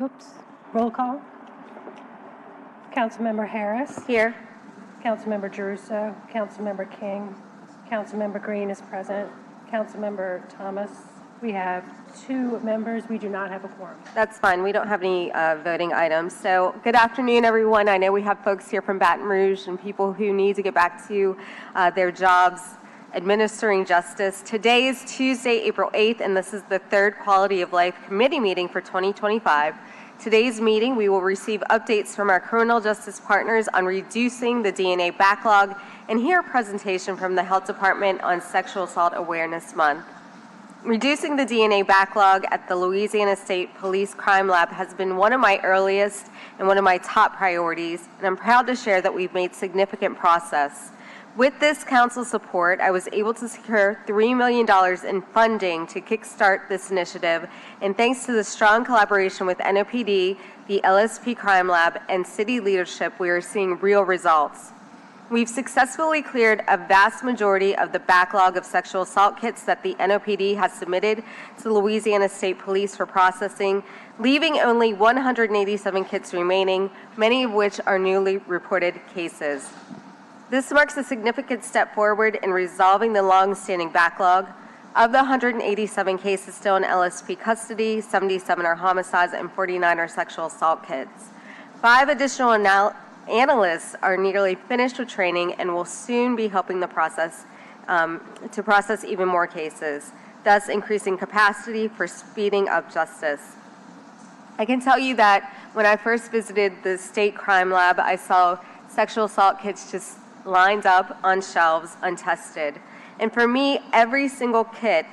Oops. Roll call. Councilmember Harris. Here. Councilmember Giarrusso. Councilmember King. Councilmember Green is present. Councilmember Thomas. We have 2 members. We do not have a quorum. That's fine. We don't have any voting items. So good afternoon, everyone. I know we have folks here from Baton Rouge and people who need to get back to their jobs administering justice. Today is Tuesday, April 8th, and this is the 3rd Quality of Life Committee meeting for 2025. Today's meeting, we will receive updates from our criminal justice partners on reducing the DNA backlog and hear a presentation from the Health Department on Sexual Assault Awareness Month. Reducing the DNA backlog at the Louisiana State Police Crime Lab has been one of my earliest and one of my top priorities, and I'm proud to share that we've made significant progress. With this council support, I was able to secure $3 million in funding to kickstart this initiative, and thanks to the strong collaboration with NOPD, the LSP Crime Lab, and city leadership, we are seeing real results. We've successfully cleared a vast majority of the backlog of sexual assault kits that the NOPD has submitted to Louisiana State Police for processing, leaving only 187 kits remaining, many of which are newly reported cases. This marks a significant step forward in resolving the long-standing backlog. Of the 187 cases still in LSP custody, 77 are homicides and 49 are sexual assault kits. 5 additional analysts are nearly finished with training and will soon be helping the process to process even more cases, thus increasing capacity for speeding up justice. I can tell you that when I first visited the state crime lab, I saw sexual assault kits just lined up on shelves untested. And for me, every single kit,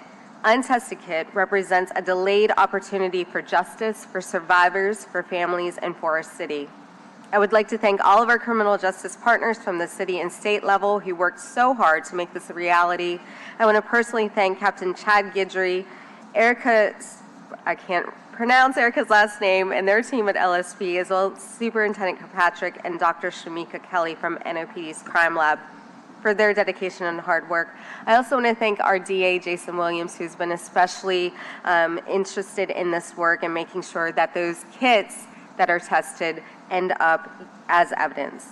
untested kit, represents a delayed opportunity for justice, for survivors, for families, and for our city. I would like to thank all of our criminal justice partners from the city and state level who worked so hard to make this a reality. I want to personally thank Captain Chad Guidry, I can't pronounce Erica's last name, and their team at LSP, as well as Superintendent Kirkpatrick and Dr. Shamika Kelly from NOPD's Crime Lab for their dedication and hard work. I also want to thank our DA, Jason Williams, who's been especially interested in this work and making sure that those kits that are tested end up as evidence.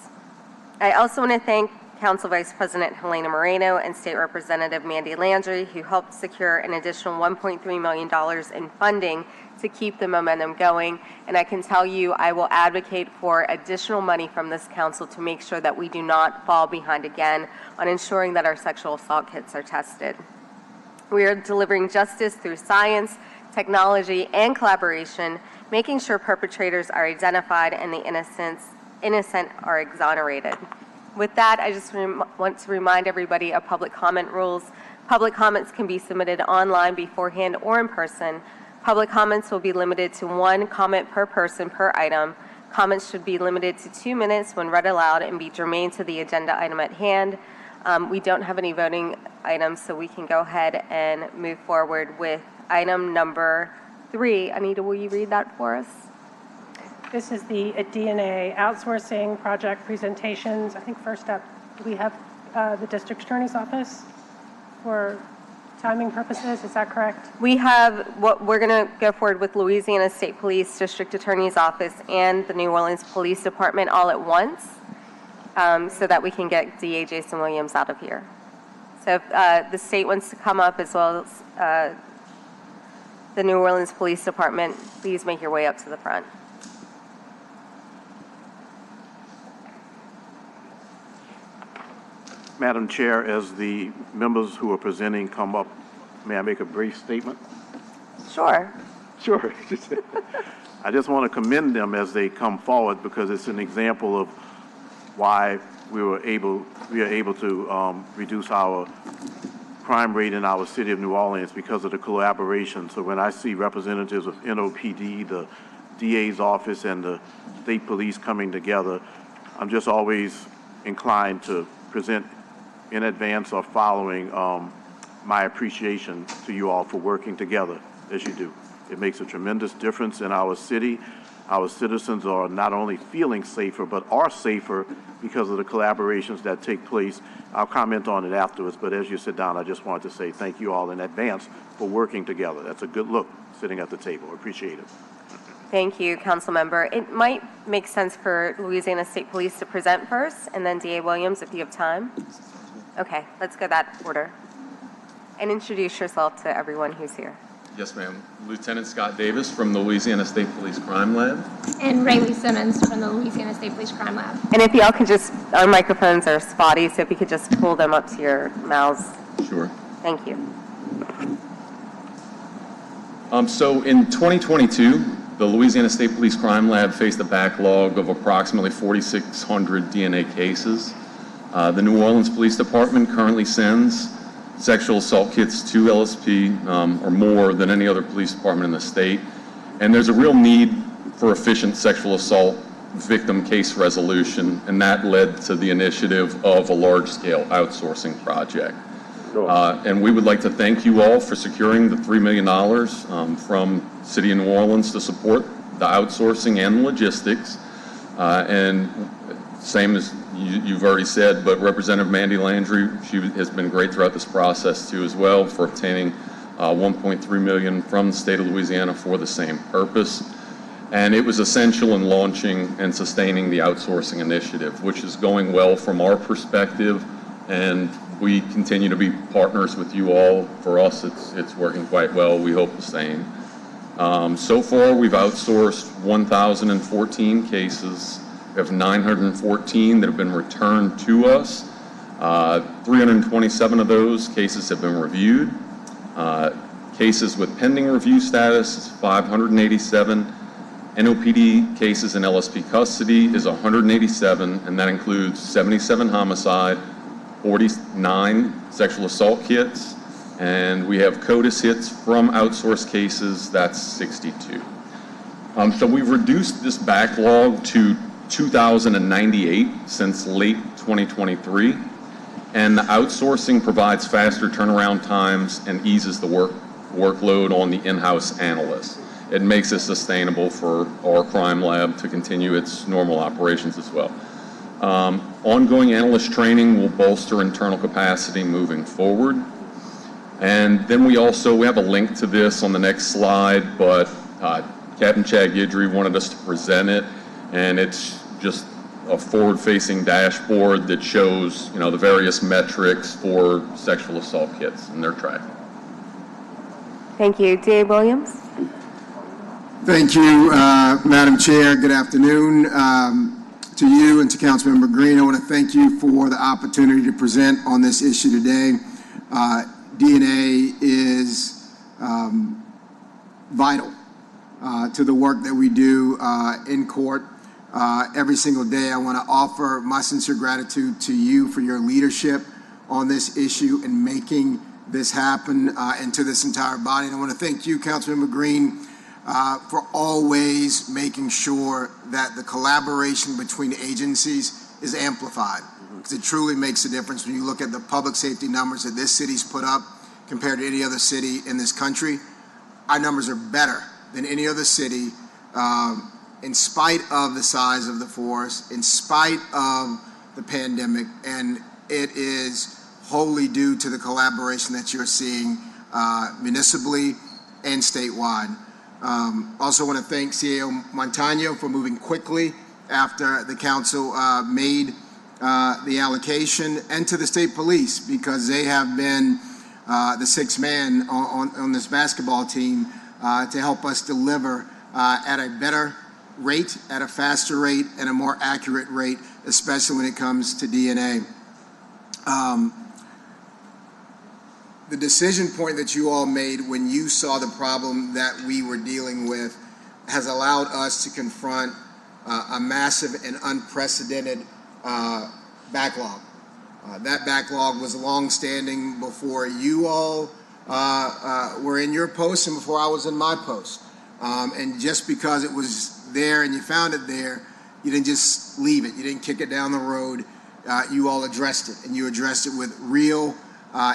I also want to thank Council Vice President Helena Moreno and State Representative Mandy Landry, who helped secure an additional $1.3 million in funding to keep the momentum going. And I can tell you, I will advocate for additional money from this council to make sure that we do not fall behind again on ensuring that our sexual assault kits are tested. We are delivering justice through science, technology, and collaboration, making sure perpetrators are identified and the innocent are exonerated. With that, I just want to remind everybody of public comment rules. Public comments can be submitted online beforehand or in person. Public comments will be limited to 1 comment per person per item. Comments should be limited to 2 minutes when read aloud and be germane to the agenda item at hand. We don't have any voting items, so we can go ahead and move forward with item number 3. Anita, will you read that for us? This is the DNA outsourcing project presentations. I think first up, we have the district attorney's office for timing purposes. Is that correct? We have we're going to go forward with Louisiana State Police District Attorney's Office and the New Orleans Police Department all at once, so that we can get DA Jason Williams out of here. So if the state wants to come up, as well as the New Orleans Police Department, please make your way up to the front. Madam Chair, as the members who are presenting come up, may I make a brief statement? Sure. Sure. I just want to commend them as they come forward, because it's an example of why we are able to reduce our crime rate in our city of New Orleans, because of the collaboration. So when I see representatives of NOPD, the DA's office, and the state police coming together, I'm just always inclined to present in advance or following my appreciation to you all for working together as you do. It makes a tremendous difference in our city. Our citizens are not only feeling safer, but are safer because of the collaborations that take place. I'll comment on it afterwards, but as you sit down, I just wanted to say thank you all in advance for working together. That's a good look sitting at the table. I appreciate it. Thank you, Councilmember. It might make sense for Louisiana State Police to present first, and then DA Williams, if you have time. Okay, let's go that order. And introduce yourself to everyone who's here. Yes, ma'am. Lieutenant Scott Davis from the Louisiana State Police Crime Lab. And Rayleigh Simmons from the Louisiana State Police Crime Lab. And if y'all could just, our microphones are spotty, so if you could just pull them up to your mouths. Sure. Thank you. So in 2022, the Louisiana State Police Crime Lab faced a backlog of approximately 4,600 DNA cases. The New Orleans Police Department currently sends sexual assault kits to LSP or more than any other police department in the state. And there's a real need for efficient sexual assault victim case resolution, and that led to the initiative of a large-scale outsourcing project. And we would like to thank you all for securing the $3 million from City of New Orleans to support the outsourcing and logistics. And same as you've already said, but Representative Mandy Landry, she has been great throughout this process too as well for obtaining $1.3 million from the state of Louisiana for the same purpose. And it was essential in launching and sustaining the outsourcing initiative, which is going well from our perspective, and we continue to be partners with you all. For us, it's working quite well. We hope the same. So far, we've outsourced 1,014 cases. We have 914 that have been returned to us. 327 of those cases have been reviewed. Cases with pending review status, 587. NOPD cases in LSP custody is 187, and that includes 77 homicide, 49 sexual assault kits, and we have CODIS hits from outsourced cases, that's 62. So we've reduced this backlog to 2,098 since late 2023, and the outsourcing provides faster turnaround times and eases the workload on the in-house analysts. It makes it sustainable for our crime lab to continue its normal operations as well. Ongoing analyst training will bolster internal capacity moving forward. And then we have a link to this on the next slide, but Captain Chad Guidry wanted us to present it, and it's just a forward-facing dashboard that shows, the various metrics for sexual assault kits and their tracking. Thank you. DA Williams? Thank you, Madam Chair. Good afternoon to you and to Councilmember Green. I want to thank you for the opportunity to present on this issue today. DNA is vital to the work that we do in court every single day. I want to offer my sincere gratitude to you for your leadership on this issue and making this happen, and to this entire body. And I want to thank you, Councilmember Green, for always making sure that the collaboration between agencies is amplified, because it truly makes a difference when you look at the public safety numbers that this city's put up compared to any other city in this country. Our numbers are better than any other city, in spite of the size of the force, in spite of the pandemic, and it is wholly due to the collaboration that you're seeing municipally and statewide. Also want to thank CAO Montano for moving quickly after the council made the allocation, and to the state police, because they have been the sixth man on this basketball team to help us deliver at a better rate, at a faster rate, and a more accurate rate, especially when it comes to DNA. The decision point that you all made when you saw the problem that we were dealing with has allowed us to confront a massive and unprecedented backlog. That backlog was long-standing before you all were in your post and before I was in my post. And just because it was there and you found it there, you didn't just leave it. You didn't kick it down the road. You all addressed it, and you addressed it with real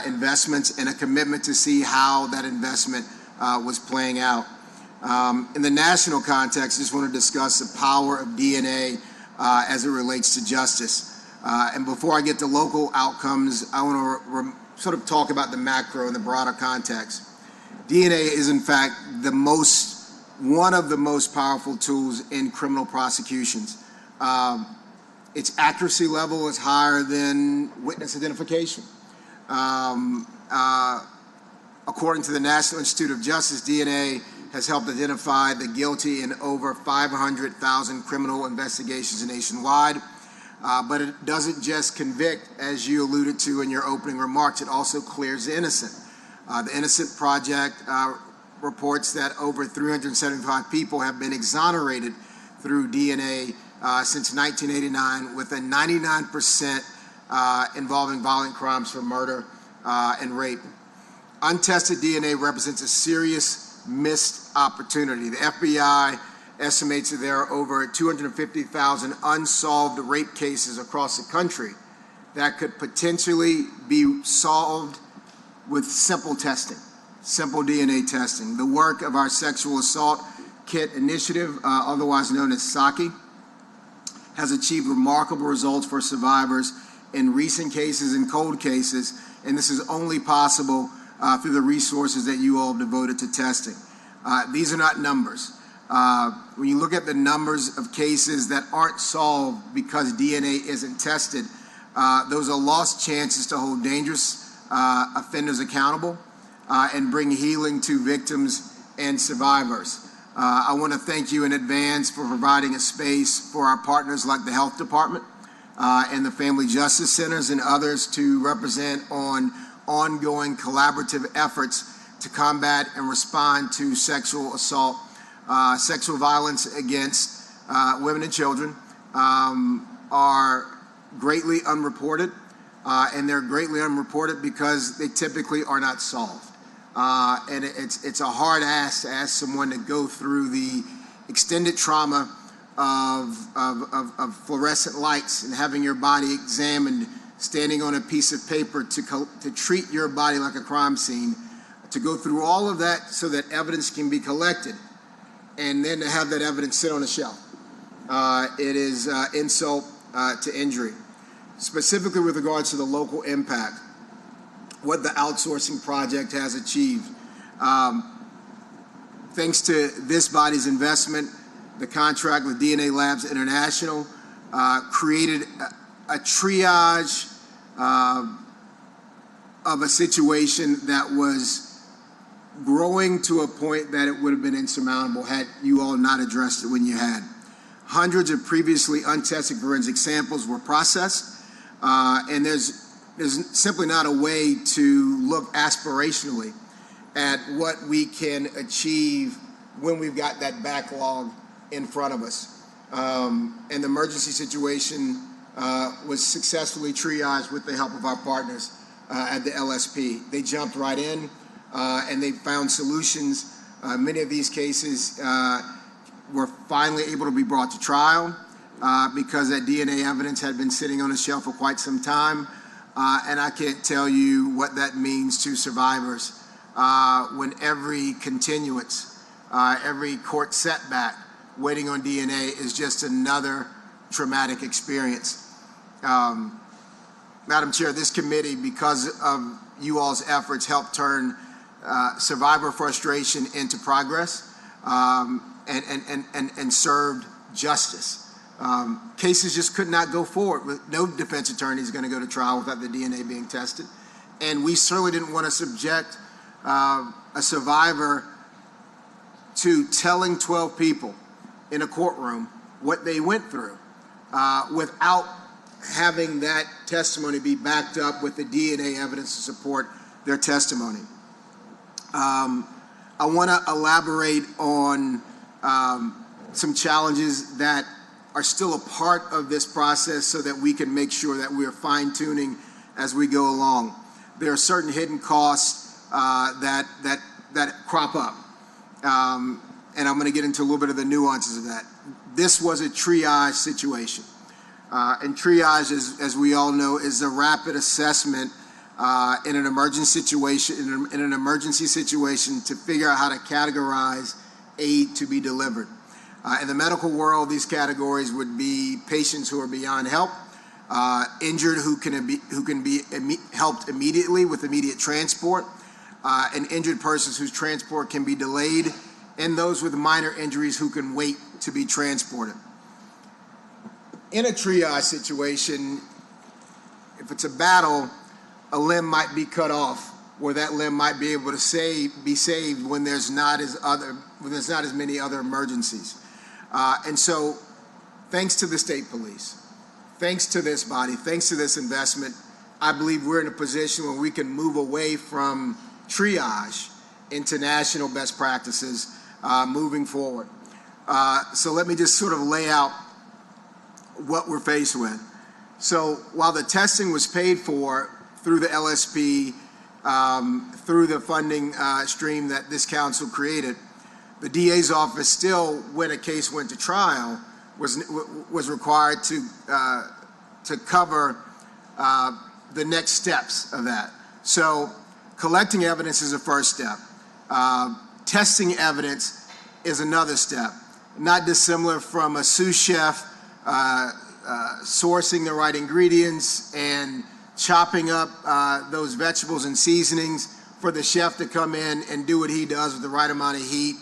investments and a commitment to see how that investment was playing out. In the national context, I just want to discuss the power of DNA as it relates to justice. And before I get to local outcomes, I want to sort of talk about the macro and the broader context. DNA is, in fact, the most one of the most powerful tools in criminal prosecutions. Its accuracy level is higher than witness identification. According to the National Institute of Justice, DNA has helped identify the guilty in over 500,000 criminal investigations nationwide. But it doesn't just convict, as you alluded to in your opening remarks, it also clears the innocent. The Innocent Project reports that over 375 people have been exonerated through DNA since 1989, with a 99% involving violent crimes for murder and rape. Untested DNA represents a serious missed opportunity. The FBI estimates that there are over 250,000 unsolved rape cases across the country that could potentially be solved with simple testing, simple DNA testing. The work of our Sexual Assault Kit Initiative, otherwise known as SAKI, has achieved remarkable results for survivors in recent cases and cold cases, and this is only possible through the resources that you all have devoted to testing. These are not numbers. When you look at the numbers of cases that aren't solved because DNA isn't tested, those are lost chances to hold dangerous offenders accountable and bring healing to victims and survivors. I want to thank you in advance for providing a space for our partners like the Health Department and the Family Justice Centers and others to represent on ongoing collaborative efforts to combat and respond to sexual assault. Sexual violence against women and children are greatly unreported, and they're greatly unreported because they typically are not solved. And it's a hard ask to ask someone to go through the extended trauma of fluorescent lights and having your body examined, standing on a piece of paper to treat your body like a crime scene, to go through all of that so that evidence can be collected, and then to have that evidence sit on a shelf. It is insult to injury. Specifically with regards to the local impact, what the outsourcing project has achieved. Thanks to this body's investment, the contract with DNA Labs International created a triage of a situation that was growing to a point that it would have been insurmountable had you all not addressed it when you had. Hundreds of previously untested forensic samples were processed, and there's simply not a way to look aspirationally at what we can achieve when we've got that backlog in front of us. And the emergency situation was successfully triaged with the help of our partners at the LSP. They jumped right in and they found solutions. Many of these cases were finally able to be brought to trial because that DNA evidence had been sitting on a shelf for quite some time. And I can't tell you what that means to survivors when every continuance, every court setback waiting on DNA is just another traumatic experience. Madam Chair, this committee, because of you all's efforts, helped turn survivor frustration into progress and served justice. Cases just could not go forward. No defense attorney is going to go to trial without the DNA being tested. And we certainly didn't want to subject a survivor to telling 12 people in a courtroom what they went through without having that testimony be backed up with the DNA evidence to support their testimony. I want to elaborate on some challenges that are still a part of this process so that we can make sure that we are fine-tuning as we go along. There are certain hidden costs that crop up, and I'm going to get into a little bit of the nuances of that. This was a triage situation, and triage, as we all know, is a rapid assessment in an emergency situation to figure out how to categorize aid to be delivered. In the medical world, these categories would be patients who are beyond help, injured who can be helped immediately with immediate transport, and injured persons whose transport can be delayed, and those with minor injuries who can wait to be transported. In a triage situation, if it's a battle, a limb might be cut off, or that limb might be able to be saved when there's not as many other emergencies. And so, thanks to the state police, thanks to this body, thanks to this investment, I believe we're in a position where we can move away from triage into national best practices moving forward. So let me just sort of lay out what we're faced with. So while the testing was paid for through the LSP, through the funding stream that this council created, the DA's office still, when a case went to trial, was required to cover the next steps of that. So collecting evidence is a first step. Testing evidence is another step, not dissimilar from a sous chef sourcing the right ingredients and chopping up those vegetables and seasonings for the chef to come in and do what he does with the right amount of heat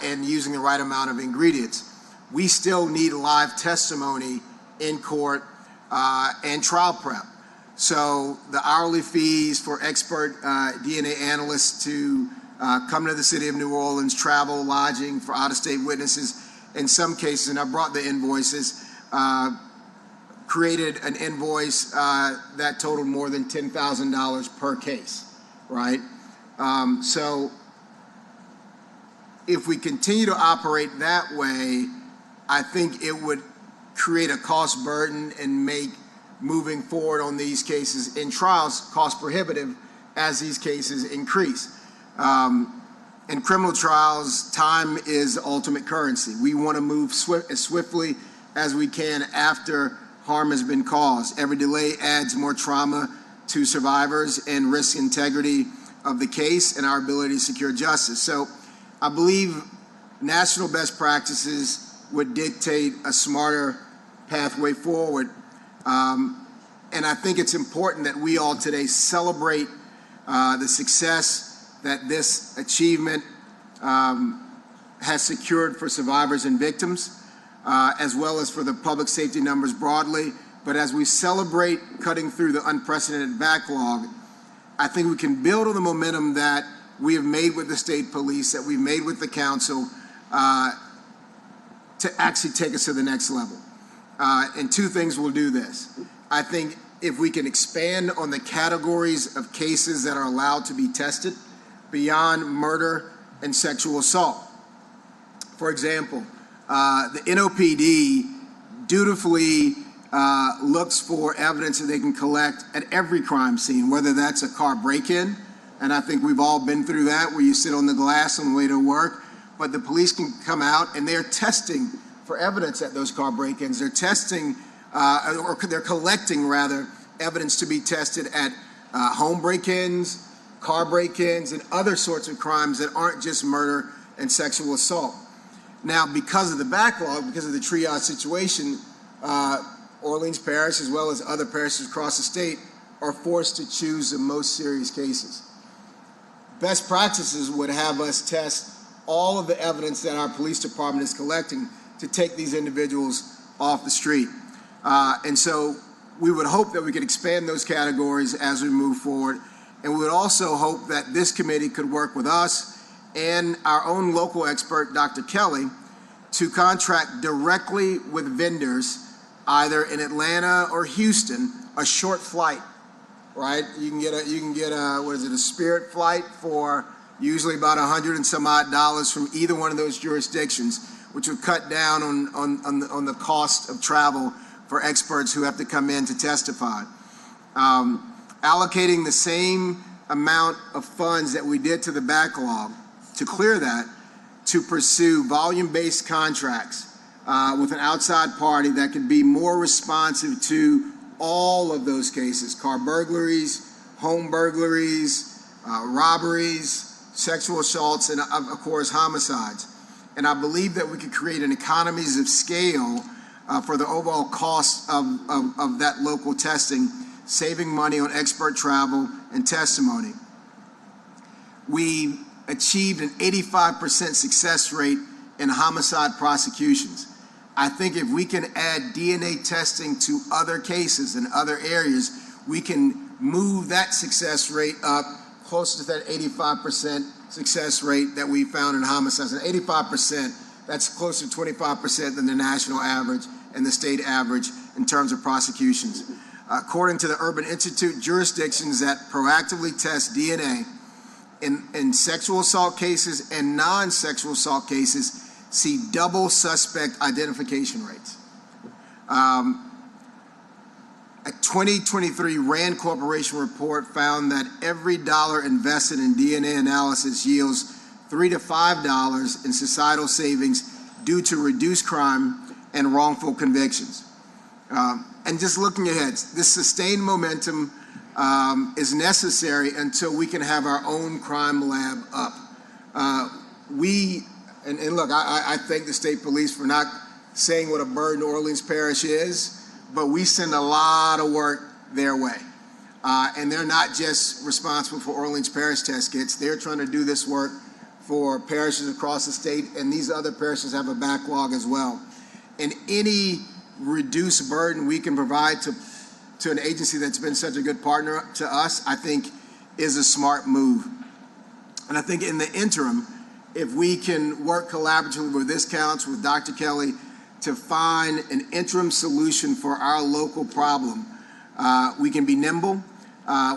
and using the right amount of ingredients. We still need live testimony in court and trial prep. So the hourly fees for expert DNA analysts to come to the city of New Orleans, travel, lodging for out-of-state witnesses, in some cases, and I brought the invoices, created an invoice that totaled more than $10,000 per case, right? So if we continue to operate that way, I think it would create a cost burden and make moving forward on these cases in trials cost prohibitive as these cases increase. In criminal trials, time is ultimate currency. We want to move as swiftly as we can after harm has been caused. Every delay adds more trauma to survivors and risks integrity of the case and our ability to secure justice. So I believe national best practices would dictate a smarter pathway forward. And I think it's important that we all today celebrate the success that this achievement has secured for survivors and victims, as well as for the public safety numbers broadly. But as we celebrate cutting through the unprecedented backlog, I think we can build on the momentum that we have made with the state police, that we've made with the council, to actually take us to the next level. And two things will do this. I think if we can expand on the categories of cases that are allowed to be tested beyond murder and sexual assault. For example, the NOPD dutifully looks for evidence that they can collect at every crime scene, whether that's a car break-in, and I think we've all been through that, where you sit on the glass on the way to work, but the police can come out and they're testing for evidence at those car break-ins. They're testing, or they're collecting, rather, evidence to be tested at home break-ins, car break-ins, and other sorts of crimes that aren't just murder and sexual assault. Now, because of the backlog, because of the triage situation, Orleans Parish, as well as other parishes across the state, are forced to choose the most serious cases. Best practices would have us test all of the evidence that our police department is collecting to take these individuals off the street. And so we would hope that we could expand those categories as we move forward. And we would also hope that this committee could work with us and our own local expert, Dr. Kelly, to contract directly with vendors, either in Atlanta or Houston, a short flight, right? You can get a Spirit flight for usually about $100 and some odd from either one of those jurisdictions, which would cut down on the cost of travel for experts who have to come in to testify. Allocating the same amount of funds that we did to the backlog to clear that, to pursue volume-based contracts with an outside party that could be more responsive to all of those cases: car burglaries, home burglaries, robberies, sexual assaults, and of course homicides. And I believe that we could create an economies of scale for the overall cost of that local testing, saving money on expert travel and testimony. We achieved an 85% success rate in homicide prosecutions. I think if we can add DNA testing to other cases in other areas, we can move that success rate up closer to that 85% success rate that we found in homicides. And 85%, that's closer to 25% than the national average and the state average in terms of prosecutions. According to the Urban Institute, jurisdictions that proactively test DNA in sexual assault cases and non-sexual assault cases see double suspect identification rates. A 2023 RAND Corporation report found that every dollar invested in DNA analysis yields $3 to $5 in societal savings due to reduced crime and wrongful convictions. And just looking ahead, this sustained momentum is necessary until we can have our own crime lab up. And look, I thank the state police for not saying what a burden New Orleans Parish is, but we send a lot of work their way. And they're not just responsible for Orleans Parish test kits. They're trying to do this work for parishes across the state, and these other parishes have a backlog as well. And any reduced burden we can provide to an agency that's been such a good partner to us, I think is a smart move. And I think in the interim, if we can work collaboratively with this council, with Dr. Kelly, to find an interim solution for our local problem, we can be nimble,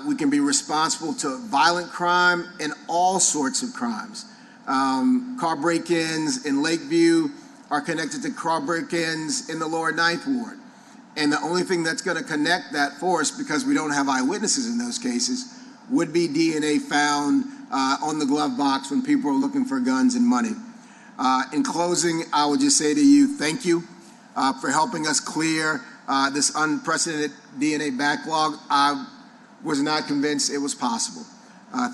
we can be responsible to violent crime and all sorts of crimes. Car break-ins in Lakeview are connected to car break-ins in the lower Ninth Ward. And the only thing that's going to connect that for us, because we don't have eyewitnesses in those cases, would be DNA found on the glove box when people are looking for guns and money. In closing, I would just say to you, thank you for helping us clear this unprecedented DNA backlog. I was not convinced it was possible.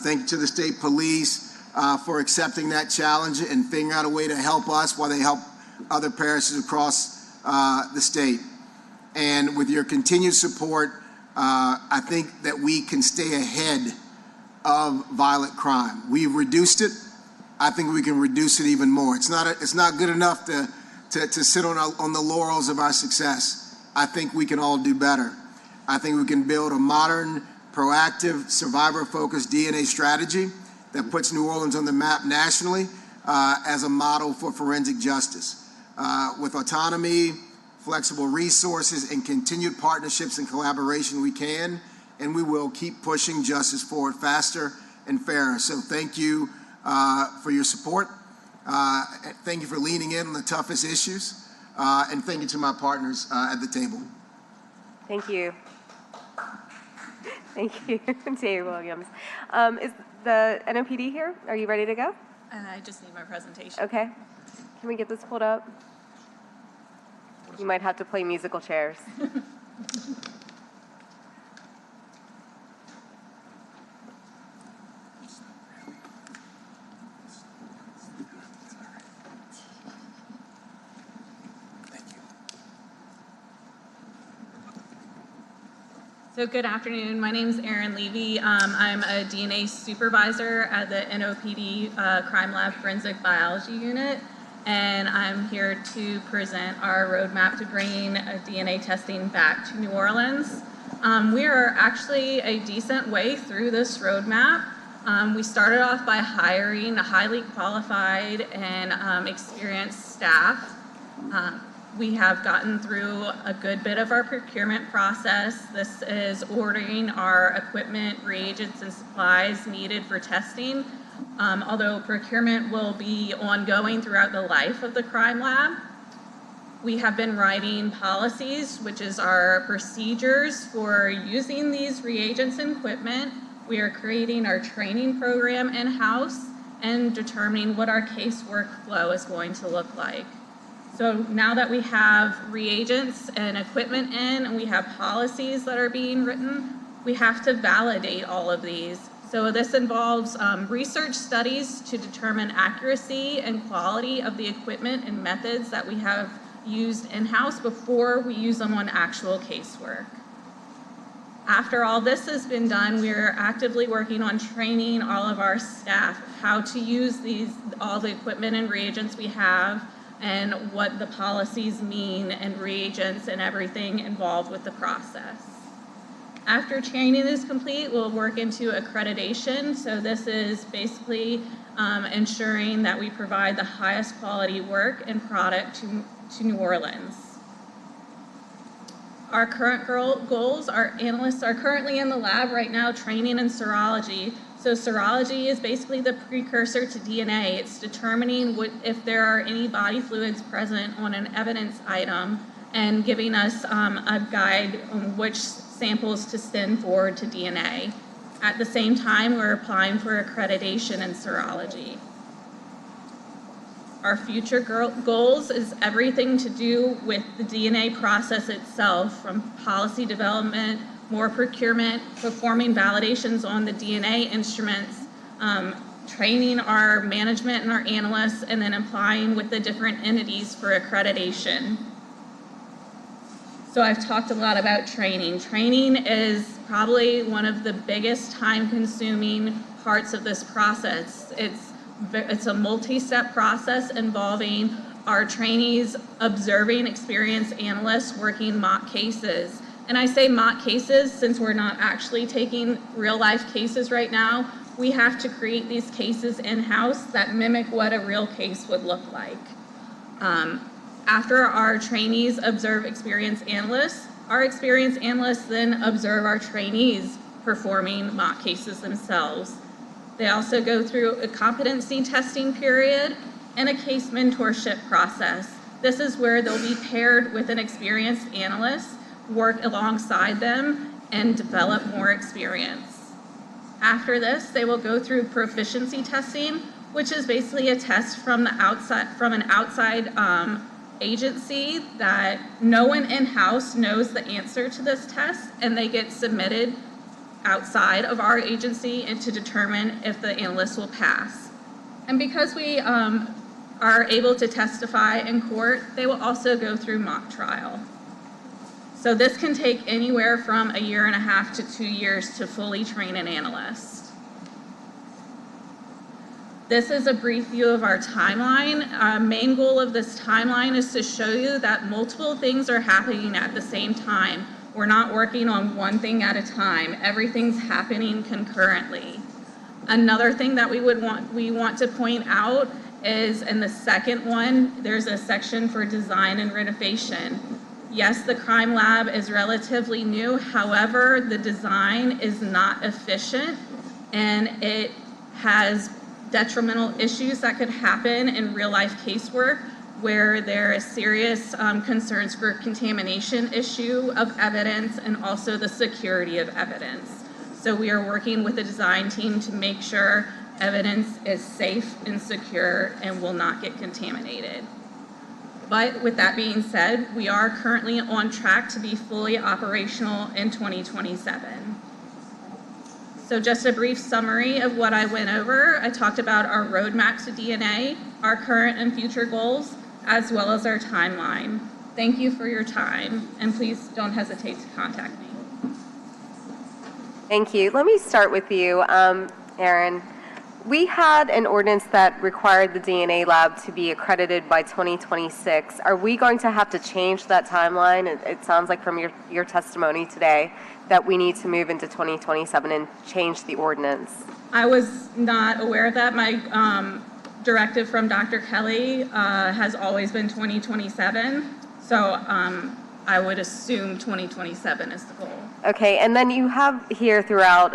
Thank you to the state police for accepting that challenge and figuring out a way to help us while they help other parishes across the state. And with your continued support, I think that we can stay ahead of violent crime. We've reduced it. I think we can reduce it even more. It's not good enough to sit on the laurels of our success. I think we can all do better. I think we can build a modern, proactive, survivor-focused DNA strategy that puts New Orleans on the map nationally as a model for forensic justice. With autonomy, flexible resources, and continued partnerships and collaboration, we can and we will keep pushing justice forward faster and fairer. So thank you for your support. Thank you for leaning in on the toughest issues. And thank you to my partners at the table. Thank you. Thank you, Dave Williams. Is the NOPD here? Are you ready to go? I just need my presentation. Okay. Can we get this pulled up? You might have to play musical chairs. So good afternoon. My name is Erin Levy. I'm a DNA supervisor at the NOPD Crime Lab Forensic Biology Unit, and I'm here to present our roadmap to bringing DNA testing back to New Orleans. We are actually a decent way through this roadmap. We started off by hiring a highly qualified and experienced staff. We have gotten through a good bit of our procurement process. This is ordering our equipment, reagents, and supplies needed for testing, although procurement will be ongoing throughout the life of the crime lab. We have been writing policies, which is our procedures for using these reagents and equipment. We are creating our training program in-house and determining what our case workflow is going to look like. So now that we have reagents and equipment in and we have policies that are being written, we have to validate all of these. So this involves research studies to determine accuracy and quality of the equipment and methods that we have used in-house before we use them on actual casework. After all this has been done, we are actively working on training all of our staff how to use all the equipment and reagents we have and what the policies mean and reagents and everything involved with the process. After training is complete, we'll work into accreditation. So this is basically ensuring that we provide the highest quality work and product to New Orleans. Our current goals, our analysts are currently in the lab right now training in serology. So serology is basically the precursor to DNA. It's determining if there are any body fluids present on an evidence item and giving us a guide on which samples to send forward to DNA. At the same time, we're applying for accreditation in serology. Our future goals is everything to do with the DNA process itself, from policy development, more procurement, performing validations on the DNA instruments, training our management and our analysts, and then applying with the different entities for accreditation. So I've talked a lot about training. Training is probably one of the biggest time-consuming parts of this process. It's a multi-step process involving our trainees observing experienced analysts working mock cases. And I say mock cases since we're not actually taking real-life cases right now. We have to create these cases in-house that mimic what a real case would look like. After our trainees observe experienced analysts, our experienced analysts then observe our trainees performing mock cases themselves. They also go through a competency testing period and a case mentorship process. This is where they'll be paired with an experienced analyst, work alongside them, and develop more experience. After this, they will go through proficiency testing, which is basically a test from an outside agency that no one in-house knows the answer to this test, and they get submitted outside of our agency and to determine if the analyst will pass. And because we are able to testify in court, they will also go through mock trial. So this can take anywhere from 1.5 years to 2 years to fully train an analyst. This is a brief view of our timeline. Our main goal of this timeline is to show you that multiple things are happening at the same time. We're not working on one thing at a time. Everything's happening concurrently. Another thing that we want to point out is in the second one, there's a section for design and renovation. Yes, the crime lab is relatively new. However, the design is not efficient and it has detrimental issues that could happen in real life casework where there is serious concerns for contamination issue of evidence and also the security of evidence. So we are working with the design team to make sure evidence is safe and secure and will not get contaminated. But with that being said, we are currently on track to be fully operational in 2027. So just a brief summary of what I went over. I talked about our roadmap to DNA, our current and future goals, as well as our timeline. Thank you for your time, and please don't hesitate to contact me. Thank you. Let me start with you, Erin. We had an ordinance that required the DNA lab to be accredited by 2026. Are we going to have to change that timeline? It sounds like from your testimony today that we need to move into 2027 and change the ordinance. I was not aware of that. My directive from Dr. Kelly has always been 2027. So I would assume 2027 is the goal. Okay, and then you have here throughout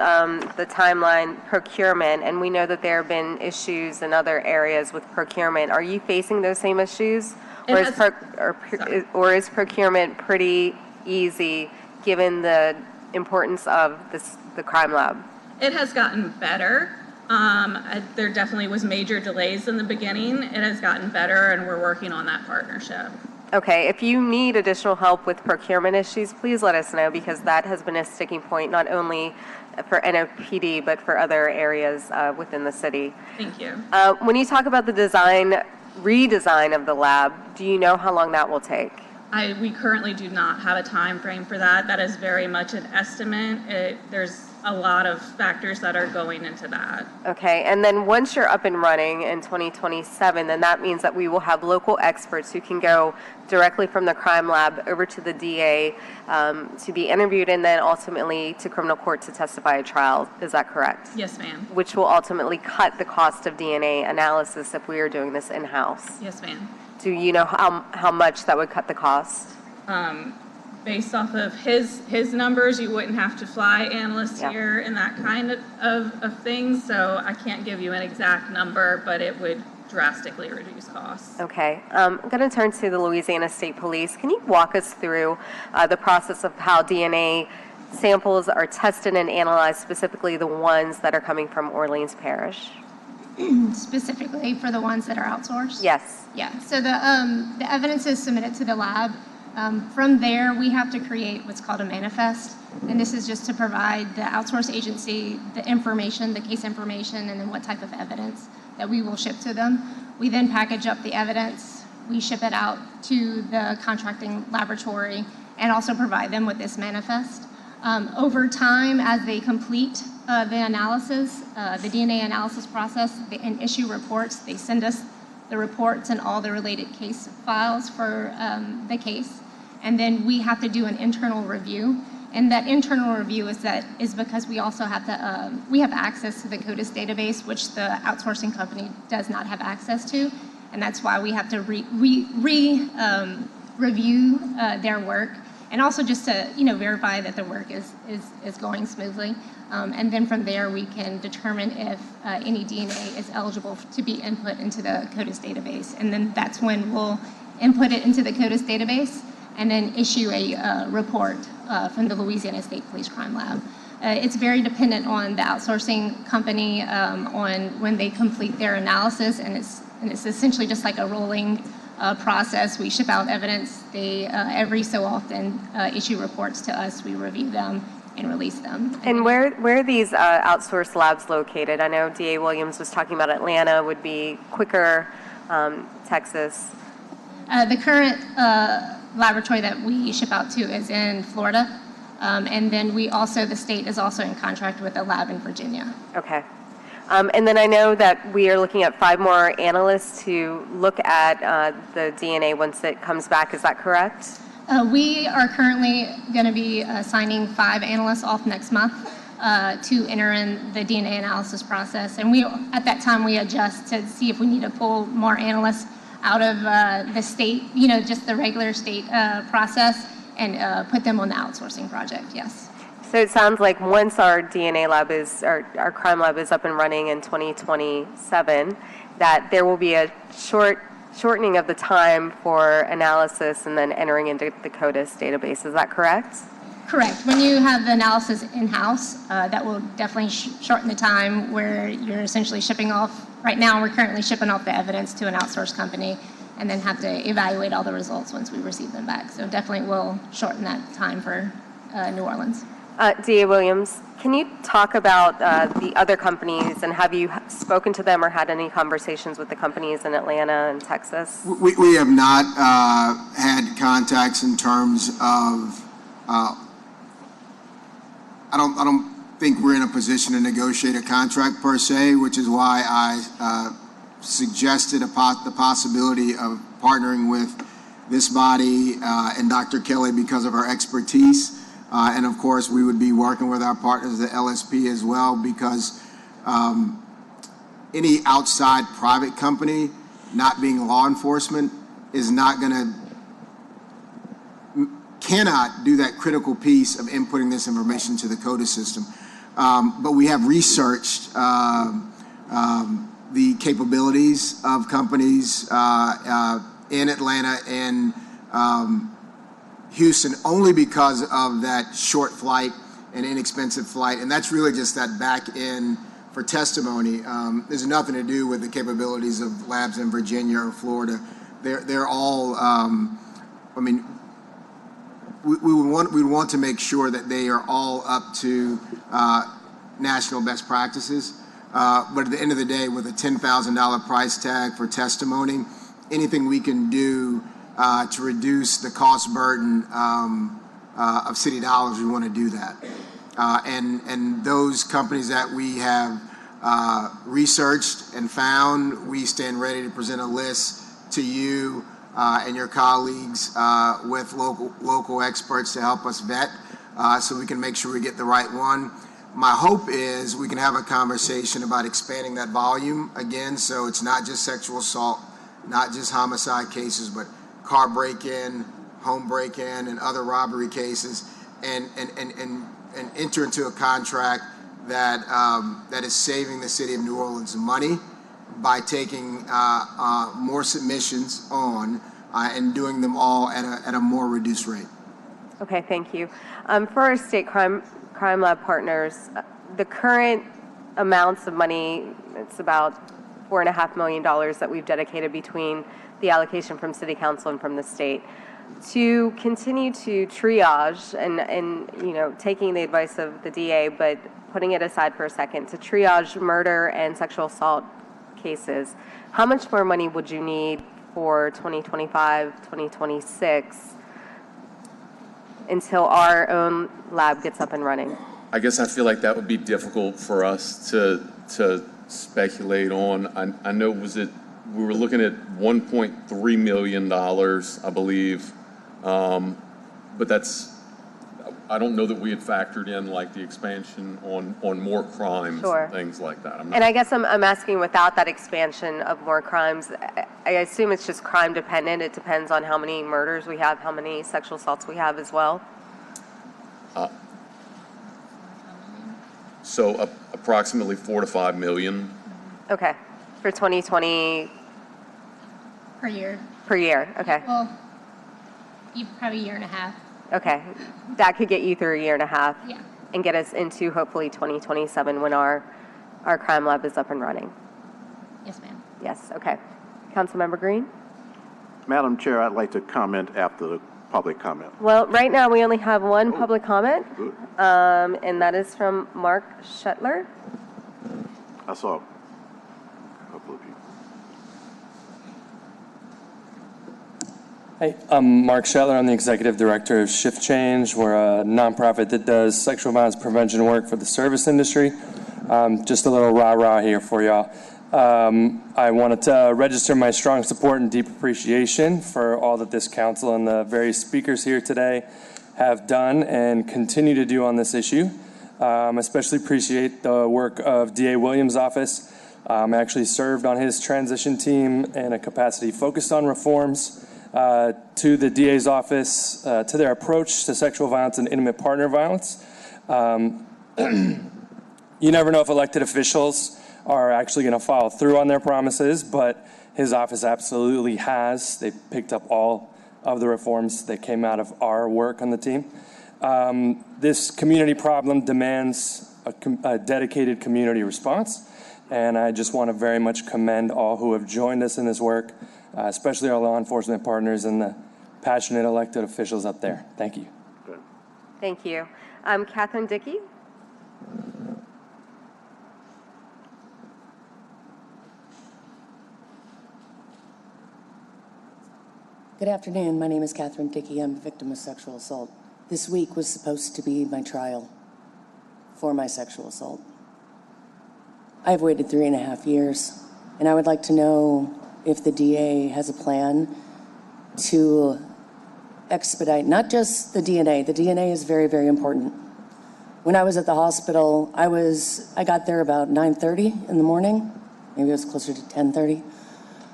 the timeline procurement, and we know that there have been issues in other areas with procurement. Are you facing those same issues? Or is procurement pretty easy given the importance of the crime lab? It has gotten better. There definitely was major delays in the beginning. It has gotten better, and we're working on that partnership. Okay, if you need additional help with procurement issues, please let us know, because that has been a sticking point not only for NOPD but for other areas within the city. Thank you. When you talk about the redesign of the lab, do you know how long that will take? We currently do not have a time frame for that. That is very much an estimate. There's a lot of factors that are going into that. Okay, and then once you're up and running in 2027, then that means that we will have local experts who can go directly from the crime lab over to the DA to be interviewed and then ultimately to criminal court to testify at trial. Is that correct? Yes, ma'am. Which will ultimately cut the cost of DNA analysis if we are doing this in-house. Yes, ma'am. Do you know how much that would cut the cost? Based off of his numbers, you wouldn't have to fly analysts Yeah. here and that kind of things. So I can't give you an exact number, but it would drastically reduce costs. Okay, I'm going to turn to the Louisiana State Police. Can you walk us through the process of how DNA samples are tested and analyzed, specifically the ones that are coming from Orleans Parish? Specifically for the ones that are outsourced? Yes. Yeah, so the evidence is submitted to the lab. From there, we have to create what's called a manifest, and this is just to provide the outsource agency the information, the case information, and then what type of evidence that we will ship to them. We then package up the evidence, we ship it out to the contracting laboratory, and also provide them with this manifest. Over time, as they complete the analysis, the DNA analysis process, and issue reports, they send us the reports and all the related case files for the case. And then we have to do an internal review. And that internal review is because we also have to, we have access to the CODIS database, which the outsourcing company does not have access to. And that's why we have to review their work. And also just to, verify that the work is going smoothly. And then from there, we can determine if any DNA is eligible to be input into the CODIS database. And then that's when we'll input it into the CODIS database and then issue a report from the Louisiana State Police Crime Lab. It's very dependent on the outsourcing company on when they complete their analysis, and it's essentially just like a rolling process. We ship out evidence. They every so often issue reports to us. We review them and release them. And where are these outsourced labs located? I know DA Williams was talking about Atlanta would be quicker, Texas. The current laboratory that we ship out to is in Florida. And then the state is also in contract with a lab in Virginia. Okay. And then I know that we are looking at 5 more analysts to look at the DNA once it comes back. Is that correct? We are currently going to be signing 5 analysts off next month to enter in the DNA analysis process. And at that time, we adjust to see if we need to pull more analysts out of the state, just the regular state process, and put them on the outsourcing project, yes. So it sounds like once our DNA lab our crime lab is up and running in 2027, that there will be a shortening of the time for analysis and then entering into the CODIS database. Is that correct? Correct. When you have the analysis in-house, that will definitely shorten the time where you're essentially shipping off. Right now, we're currently shipping off the evidence to an outsourced company and then have to evaluate all the results once we receive them back. So definitely will shorten that time for New Orleans. DA Williams, can you talk about the other companies, and have you spoken to them or had any conversations with the companies in Atlanta and Texas? We have not had contacts in terms of, I don't think we're in a position to negotiate a contract per se, which is why I suggested the possibility of partnering with this body and Dr. Kelly because of our expertise. And of course, we would be working with our partners at LSP as well, because any outside private company, not being law enforcement, is not going to, cannot do that critical piece of inputting this information to the CODIS system. But we have researched the capabilities of companies in Atlanta and Houston only because of that short flight and inexpensive flight. And that's really just that back end for testimony. There's nothing to do with the capabilities of labs in Virginia or Florida. They're all, we want to make sure that they are all up to national best practices. But at the end of the day, with a $10,000 price tag for testimony, anything we can do to reduce the cost burden of city dollars, we want to do that. And those companies that we have researched and found, we stand ready to present a list to you and your colleagues with local experts to help us vet so we can make sure we get the right one. My hope is we can have a conversation about expanding that volume again, so it's not just sexual assault, not just homicide cases, but car break-in, home break-in, and other robbery cases, and enter into a contract that that is saving the city of New Orleans money by taking more submissions on and doing them all at a more reduced rate. Okay, thank you. For our state crime lab partners, the current amounts of money, it's about $4.5 million that we've dedicated between the allocation from City Council and from the state to continue to triage and you know, taking the advice of the DA, but putting it aside for a second, to triage murder and sexual assault cases. How much more money would you need for 2025, 2026 until our own lab gets up and running? I guess I feel like that would be difficult for us to speculate on. I know we were looking at $1.3 million, I believe, but I don't know that we had factored in like the expansion on more crimes, Sure. and things like that. And I guess I'm asking, without that expansion of more crimes, I assume it's just crime dependent. It depends on how many murders we have, how many sexual assaults we have as well. So approximately 4 to 5 million. Okay, for 2020 Per year. per year. Okay, Well, probably a year and a half. okay, that could get you through a year and a half. Yeah. And get us into hopefully 2027 when our crime lab is up and running. Yes, ma'am. Yes. Okay. Councilmember Green. Madam Chair, I'd like to comment after the public comment. Well, right now we only have one public comment, Good. and that is from Mark Shetler. I saw a couple of you. Hey, I'm Mark Shetler. I'm the Executive Director of Shift Change. We're a nonprofit that does sexual violence prevention work for the service industry. Just a little rah-rah here for y'all. I wanted to register my strong support and deep appreciation for all that this council and the various speakers here today have done and continue to do on this issue. Especially appreciate the work of DA Williams' office. I actually served on his transition team in a capacity focused on reforms to the DA's office, to their approach to sexual violence and intimate partner violence. You never know if elected officials are actually going to follow through on their promises, but his office absolutely has. They picked up all of the reforms that came out of our work on the team. This community problem demands a dedicated community response, and I just want to very much commend all who have joined us in this work, especially our law enforcement partners and the passionate elected officials up there. Thank you. Okay. Thank you. Catherine Dickey. Good afternoon. My name is Catherine Dickey. I'm a victim of sexual assault. This week was supposed to be my trial for my sexual assault. I've waited 3.5 years, and I would like to know if the DA has a plan to expedite not just the DNA. The DNA is very, very important. When I was at the hospital, I got there about 9:30 in the morning. Maybe it was closer to 10:30.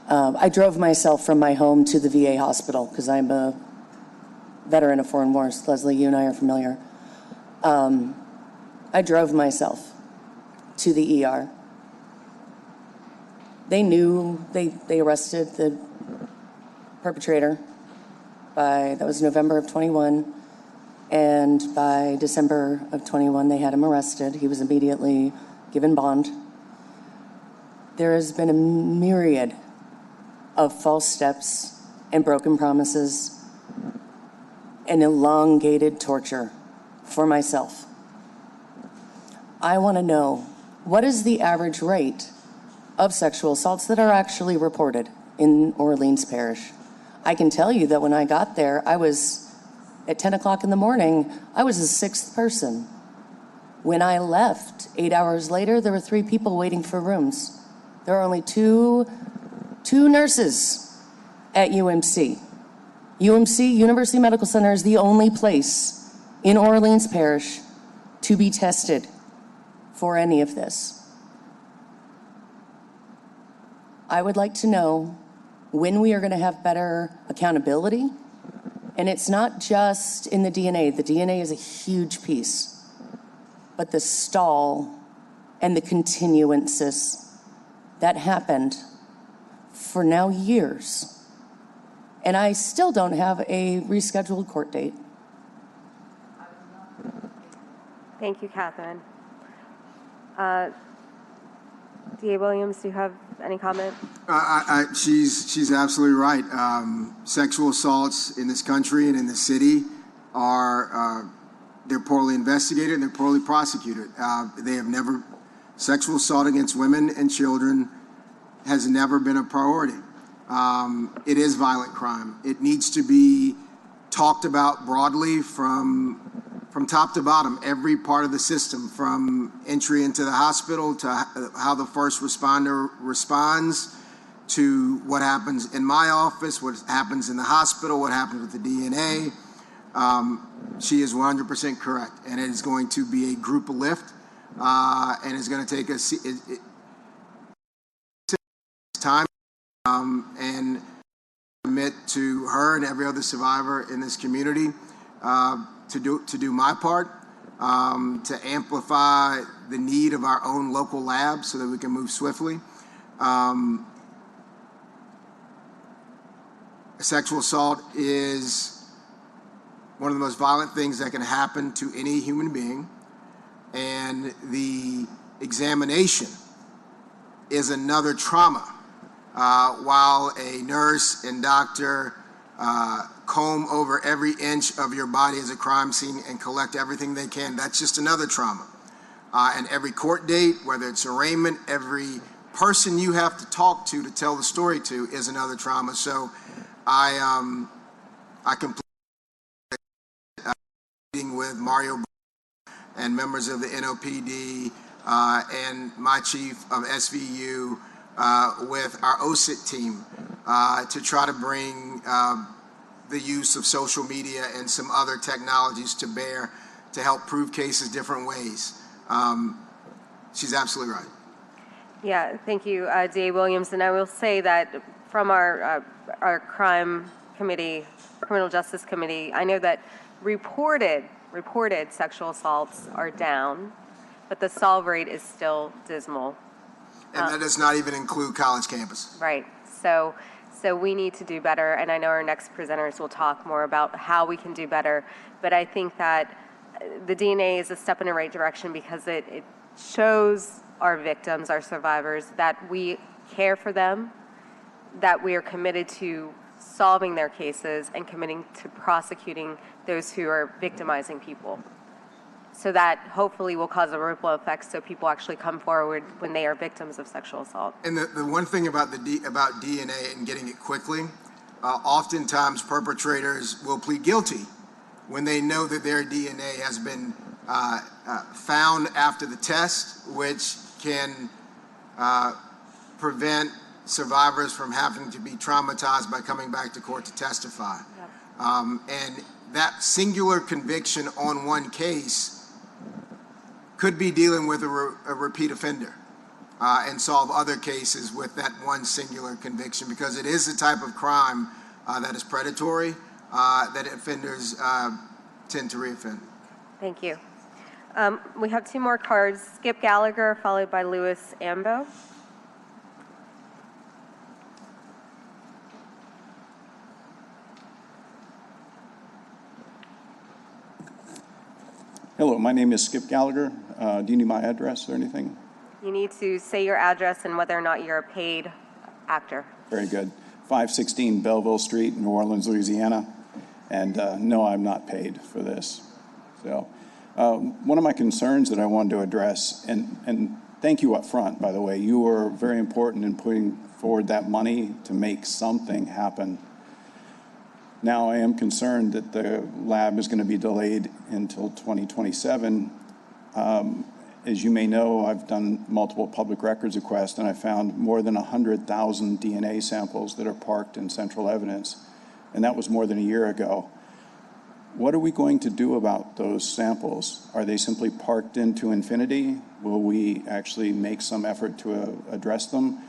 I drove myself from my home to the VA hospital because I'm a veteran of foreign wars. Leslie, you and I are familiar. I drove myself to the ER. They knew, they arrested the perpetrator that was November of 21, and by December of 21, they had him arrested. He was immediately given bond. There has been a myriad of false steps and broken promises and elongated torture for myself. I want to know, what is the average rate of sexual assaults that are actually reported in Orleans Parish? I can tell you that when I got there, I was, at 10 o'clock in the morning, I was the sixth person. When I left, 8 hours later, there were 3 people waiting for rooms. There are only two nurses at UMC. UMC, University Medical Center, is the only place in Orleans Parish to be tested for any of this. I would like to know when we are going to have better accountability. And it's not just in the DNA. The DNA is a huge piece. But the stall and the continuances that happened for now years. And I still don't have a rescheduled court date. Thank you, Catherine. DA Williams, do you have any comment? She's absolutely right. Sexual assaults in this country and in the city are they're poorly investigated and they're poorly prosecuted. They have never, sexual assault against women and children has never been a priority. It is violent crime. It needs to be talked about broadly from top to bottom, every part of the system, from entry into the hospital to how the first responder responds, to what happens in my office, what happens in the hospital, what happens with the DNA. She is 100% correct, and it is going to be a group lift, and it's going to take us time, and commit to her and every other survivor in this community to do my part, to amplify the need of our own local lab so that we can move swiftly. Sexual assault is one of the most violent things that can happen to any human being, and the examination is another trauma. While a nurse and doctor comb over every inch of your body as a crime scene and collect everything they can, that's just another trauma. And every court date, whether it's arraignment, every person you have to talk to tell the story to is another trauma. So I completely meeting with Mario and members of the NOPD and my chief of SVU with our OSIT team to try to bring the use of social media and some other technologies to bear to help prove cases different ways. She's absolutely right. Yeah, thank you, DA Williams. And I will say that from our crime committee, criminal justice committee, I know that reported sexual assaults are down, but the solve rate is still dismal. And that does not even include college campus. Right. So we need to do better, and I know our next presenters will talk more about how we can do better. But I think that the DNA is a step in the right direction because it shows our victims, our survivors, that we care for them, that we are committed to solving their cases and committing to prosecuting those who are victimizing people. So that hopefully will cause a ripple effect so people actually come forward when they are victims of sexual assault. And the one thing about DNA and getting it quickly, oftentimes perpetrators will plead guilty when they know that their DNA has been found after the test, which can prevent survivors from having to be traumatized by coming back to court to testify. Yep. And that singular conviction on one case could be dealing with a repeat offender and solve other cases with that one singular conviction, because it is a type of crime that is predatory, that offenders tend to reoffend. Thank you. We have 2 more cards. Skip Gallagher, followed by Louis Ambo. Hello, my name is Skip Gallagher. Do you need my address or anything? You need to say your address and whether or not you're a paid actor. Very good. 516 Belleville Street, New Orleans, Louisiana. And no, I'm not paid for this. So one of my concerns that I wanted to address, and thank you up front, by the way, you were very important in putting forward that money to make something happen. Now, I am concerned that the lab is going to be delayed until 2027. As you may know, I've done multiple public records requests, and I found more than 100,000 DNA samples that are parked in central evidence, and that was more than a year ago. What are we going to do about those samples? Are they simply parked into infinity? Will we actually make some effort to address them?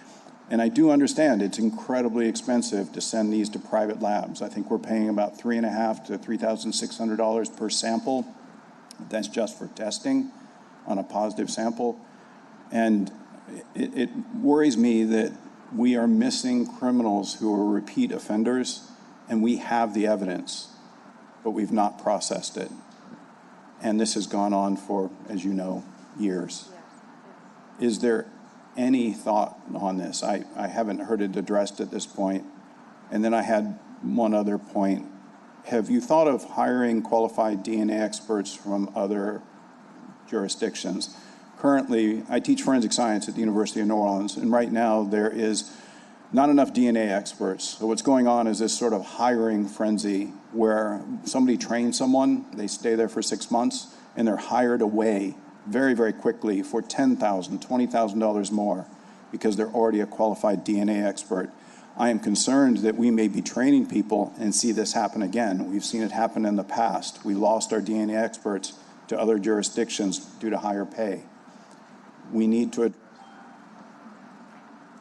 And I do understand it's incredibly expensive to send these to private labs. I think we're paying about $3,500 to $3,600 per sample. That's just for testing on a positive sample. And it worries me that we are missing criminals who are repeat offenders, and we have the evidence, but we've not processed it. And this has gone on for, as you know, years. Is there any thought on this? I haven't heard it addressed at this point. And then I had one other point. Have you thought of hiring qualified DNA experts from other jurisdictions? Currently, I teach forensic science at the University of New Orleans, and right now there is not enough DNA experts. So what's going on is this sort of hiring frenzy where somebody trains someone, they stay there for 6 months, and they're hired away very, very quickly for $10,000, $20,000 more because they're already a qualified DNA expert. I am concerned that we may be training people and see this happen again. We've seen it happen in the past. We lost our DNA experts to other jurisdictions due to higher pay. We need to.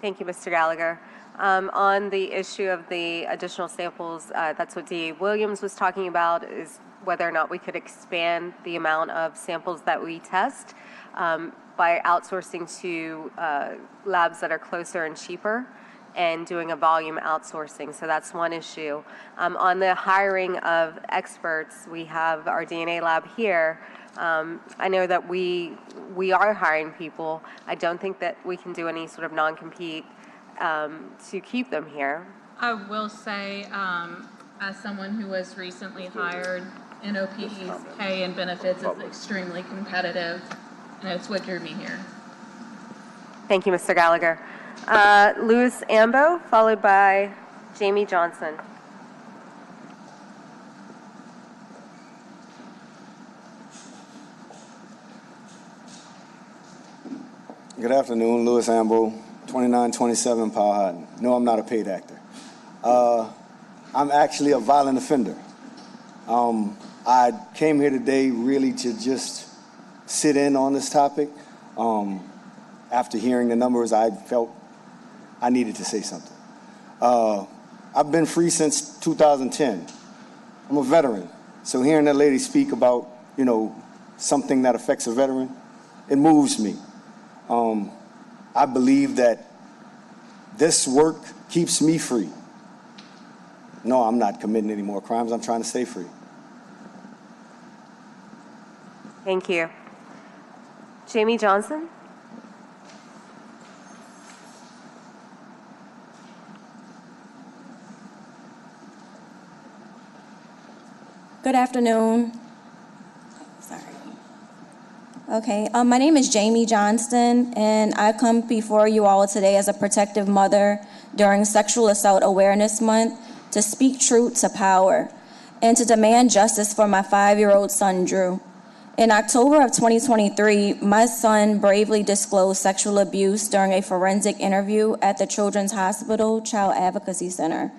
Thank you, Mr. Gallagher. On the issue of the additional samples, that's what DA Williams was talking about, is whether or not we could expand the amount of samples that we test by outsourcing to labs that are closer and cheaper and doing a volume outsourcing. So that's one issue. On the hiring of experts, we have our DNA lab here. I know that we are hiring people. I don't think that we can do any sort of non-compete to keep them here. I will say, as someone who was recently hired, NOPD's pay and benefits is extremely competitive, and it's what drew me here. Thank you, Mr. Gallagher. Louis Ambo, followed by Jamie Johnson. Good afternoon, Louis Ambo, 2927 Powell Hutton. No, I'm not a paid actor. I'm actually a violent offender. I came here today really to just sit in on this topic. After hearing the numbers, I felt I needed to say something. I've been free since 2010. I'm a veteran. So hearing that lady speak about, something that affects a veteran, it moves me. I believe that this work keeps me free. No, I'm not committing any more crimes. I'm trying to stay free. Thank you. Jamie Johnson? Good afternoon. Sorry. Okay, my name is Jamie Johnston, and I come before you all today as a protective mother during Sexual Assault Awareness Month to speak truth to power and to demand justice for my 5-year-old son, Drew. In October of 2023, my son bravely disclosed sexual abuse during a forensic interview at the Children's Hospital Child Advocacy Center,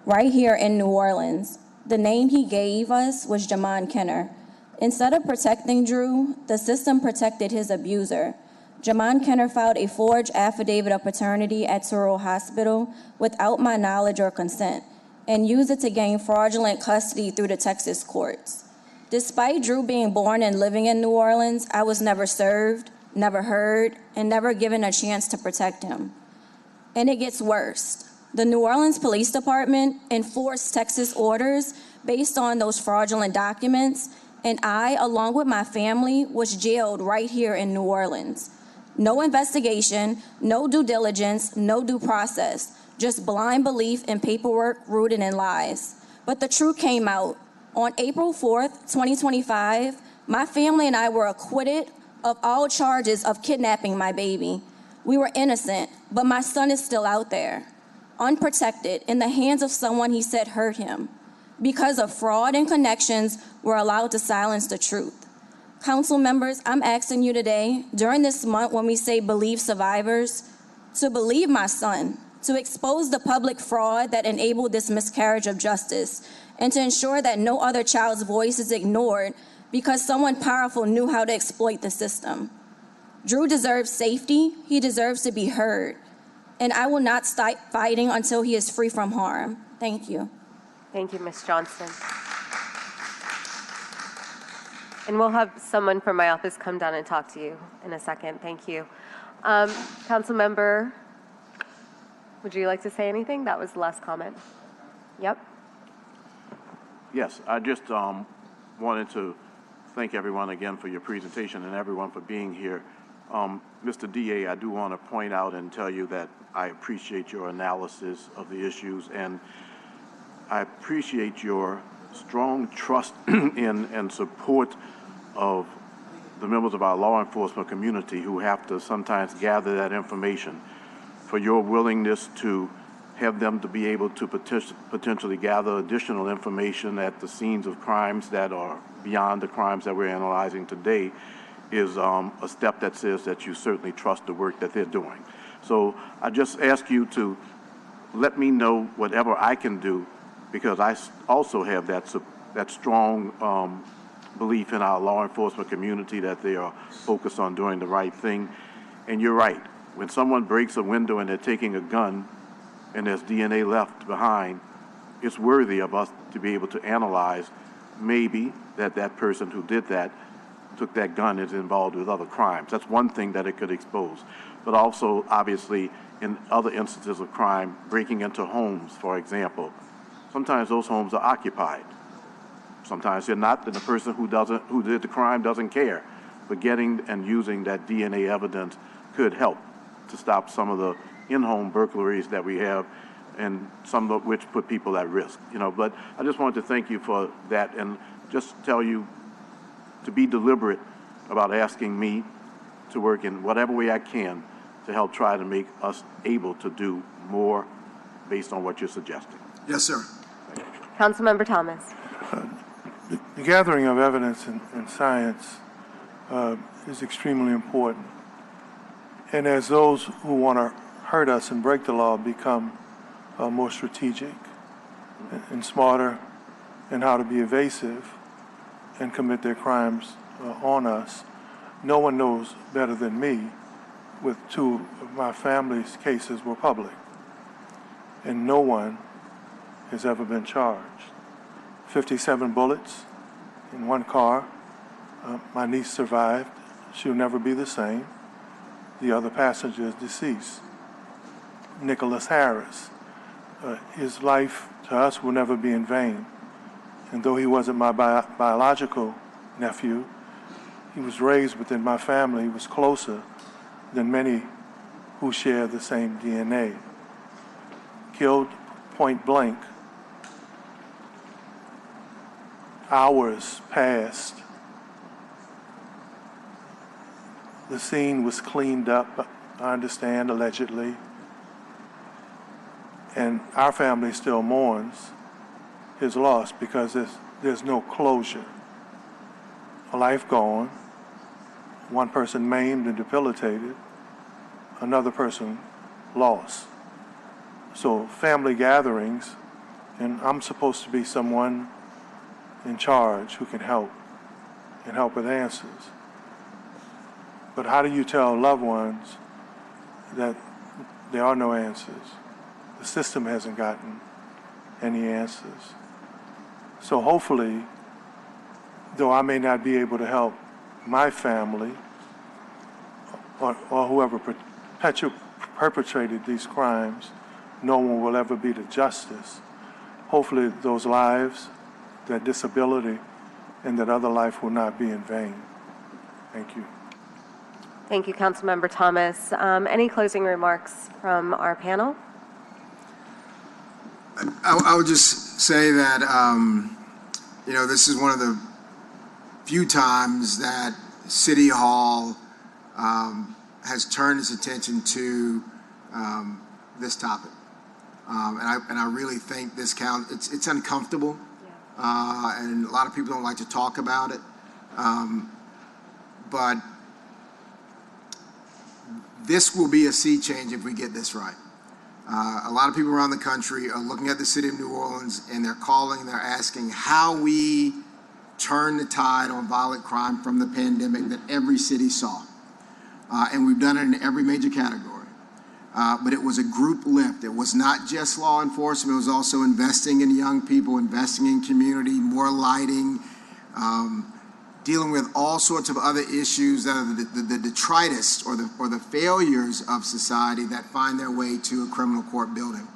right here in New Orleans. The name he gave us was Jamon Kenner. Instead of protecting Drew, the system protected his abuser. Jamon Kenner filed a forged affidavit of paternity at Touro Hospital without my knowledge or consent and used it to gain fraudulent custody through the Texas courts. Despite Drew being born and living in New Orleans, I was never served, never heard, and never given a chance to protect him. And it gets worse. The New Orleans Police Department enforced Texas orders based on those fraudulent documents, and I, along with my family, was jailed right here in New Orleans. No investigation, no due diligence, no due process, just blind belief and paperwork rooted in lies. But the truth came out. On April 4th, 2025, my family and I were acquitted of all charges of kidnapping my baby. We were innocent, but my son is still out there. unprotected, in the hands of someone he said hurt him. Because of fraud and connections, we're allowed to silence the truth. Council members, I'm asking you today, during this month when we say believe survivors, to believe my son, to expose the public fraud that enabled this miscarriage of justice, and to ensure that no other child's voice is ignored because someone powerful knew how to exploit the system. Drew deserves safety, he deserves to be heard, and I will not stop fighting until he is free from harm. Thank you. Thank you, Ms. Johnston. And we'll have someone from my office come down and talk to you in a second. Thank you. Council member, would you like to say anything? That was the last comment. Yep. Yes, I just wanted to thank everyone again for your presentation and everyone for being here. Mr. DA, I do want to point out and tell you that I appreciate your analysis of the issues, and I appreciate your strong trust in and support of the members of our law enforcement community who have to sometimes gather that information, for your willingness to have them to be able to potentially gather additional information at the scenes of crimes that are beyond the crimes that we're analyzing today is a step that says that you certainly trust the work that they're doing. So I just ask you to let me know whatever I can do, because I also have that strong belief in our law enforcement community that they are focused on doing the right thing. And you're right, when someone breaks a window and they're taking a gun and there's DNA left behind, it's worthy of us to be able to analyze maybe that person who did that, took that gun, is involved with other crimes. That's one thing that it could expose. But also, obviously, in other instances of crime, breaking into homes, for example, sometimes those homes are occupied. Sometimes they're not, and the person who did the crime doesn't care. But getting and using that DNA evidence could help to stop some of the in-home burglaries that we have, and some of which put people at risk. But I just wanted to thank you for that, and just tell you to be deliberate about asking me to work in whatever way I can to help try to make us able to do more based on what you're suggesting. Yes, sir. Councilmember Thomas. The gathering of evidence in science is extremely important. And as those who want to hurt us and break the law become more strategic and smarter in how to be evasive and commit their crimes on us, no one knows better than me. With two of my family's cases were public, and no one has ever been charged. 57 bullets in one car. My niece survived. She'll never be the same. The other passenger is deceased. Nicholas Harris. His life to us will never be in vain. And though he wasn't my biological nephew, he was raised within my family. He was closer than many who share the same DNA. Killed point blank. Hours passed. The scene was cleaned up, I understand, allegedly. And our family still mourns his loss because there's no closure. A life gone, one person maimed and debilitated, another person lost. So family gatherings, and I'm supposed to be someone in charge who can help and help with answers. But how do you tell loved ones that there are no answers? The system hasn't gotten any answers. So hopefully, though I may not be able to help my family or whoever perpetrated these crimes, no one will ever be to justice. Hopefully those lives, that disability, and that other life will not be in vain. Thank you. Thank you, Councilmember Thomas. Any closing remarks from our panel? I would just say that, this is one of the few times that City Hall has turned its attention to this topic. And I really think this it's uncomfortable, and a lot of people don't like to talk about it. But this will be a sea change if we get this right. A lot of people around the country are looking at the city of New Orleans, and they're calling, they're asking how we turn the tide on violent crime from the pandemic that every city saw. And we've done it in every major category. But it was a group lift. It was not just law enforcement. It was also investing in young people, investing in community, more lighting, dealing with all sorts of other issues that are the detritus or the failures of society that find their way to a criminal court building.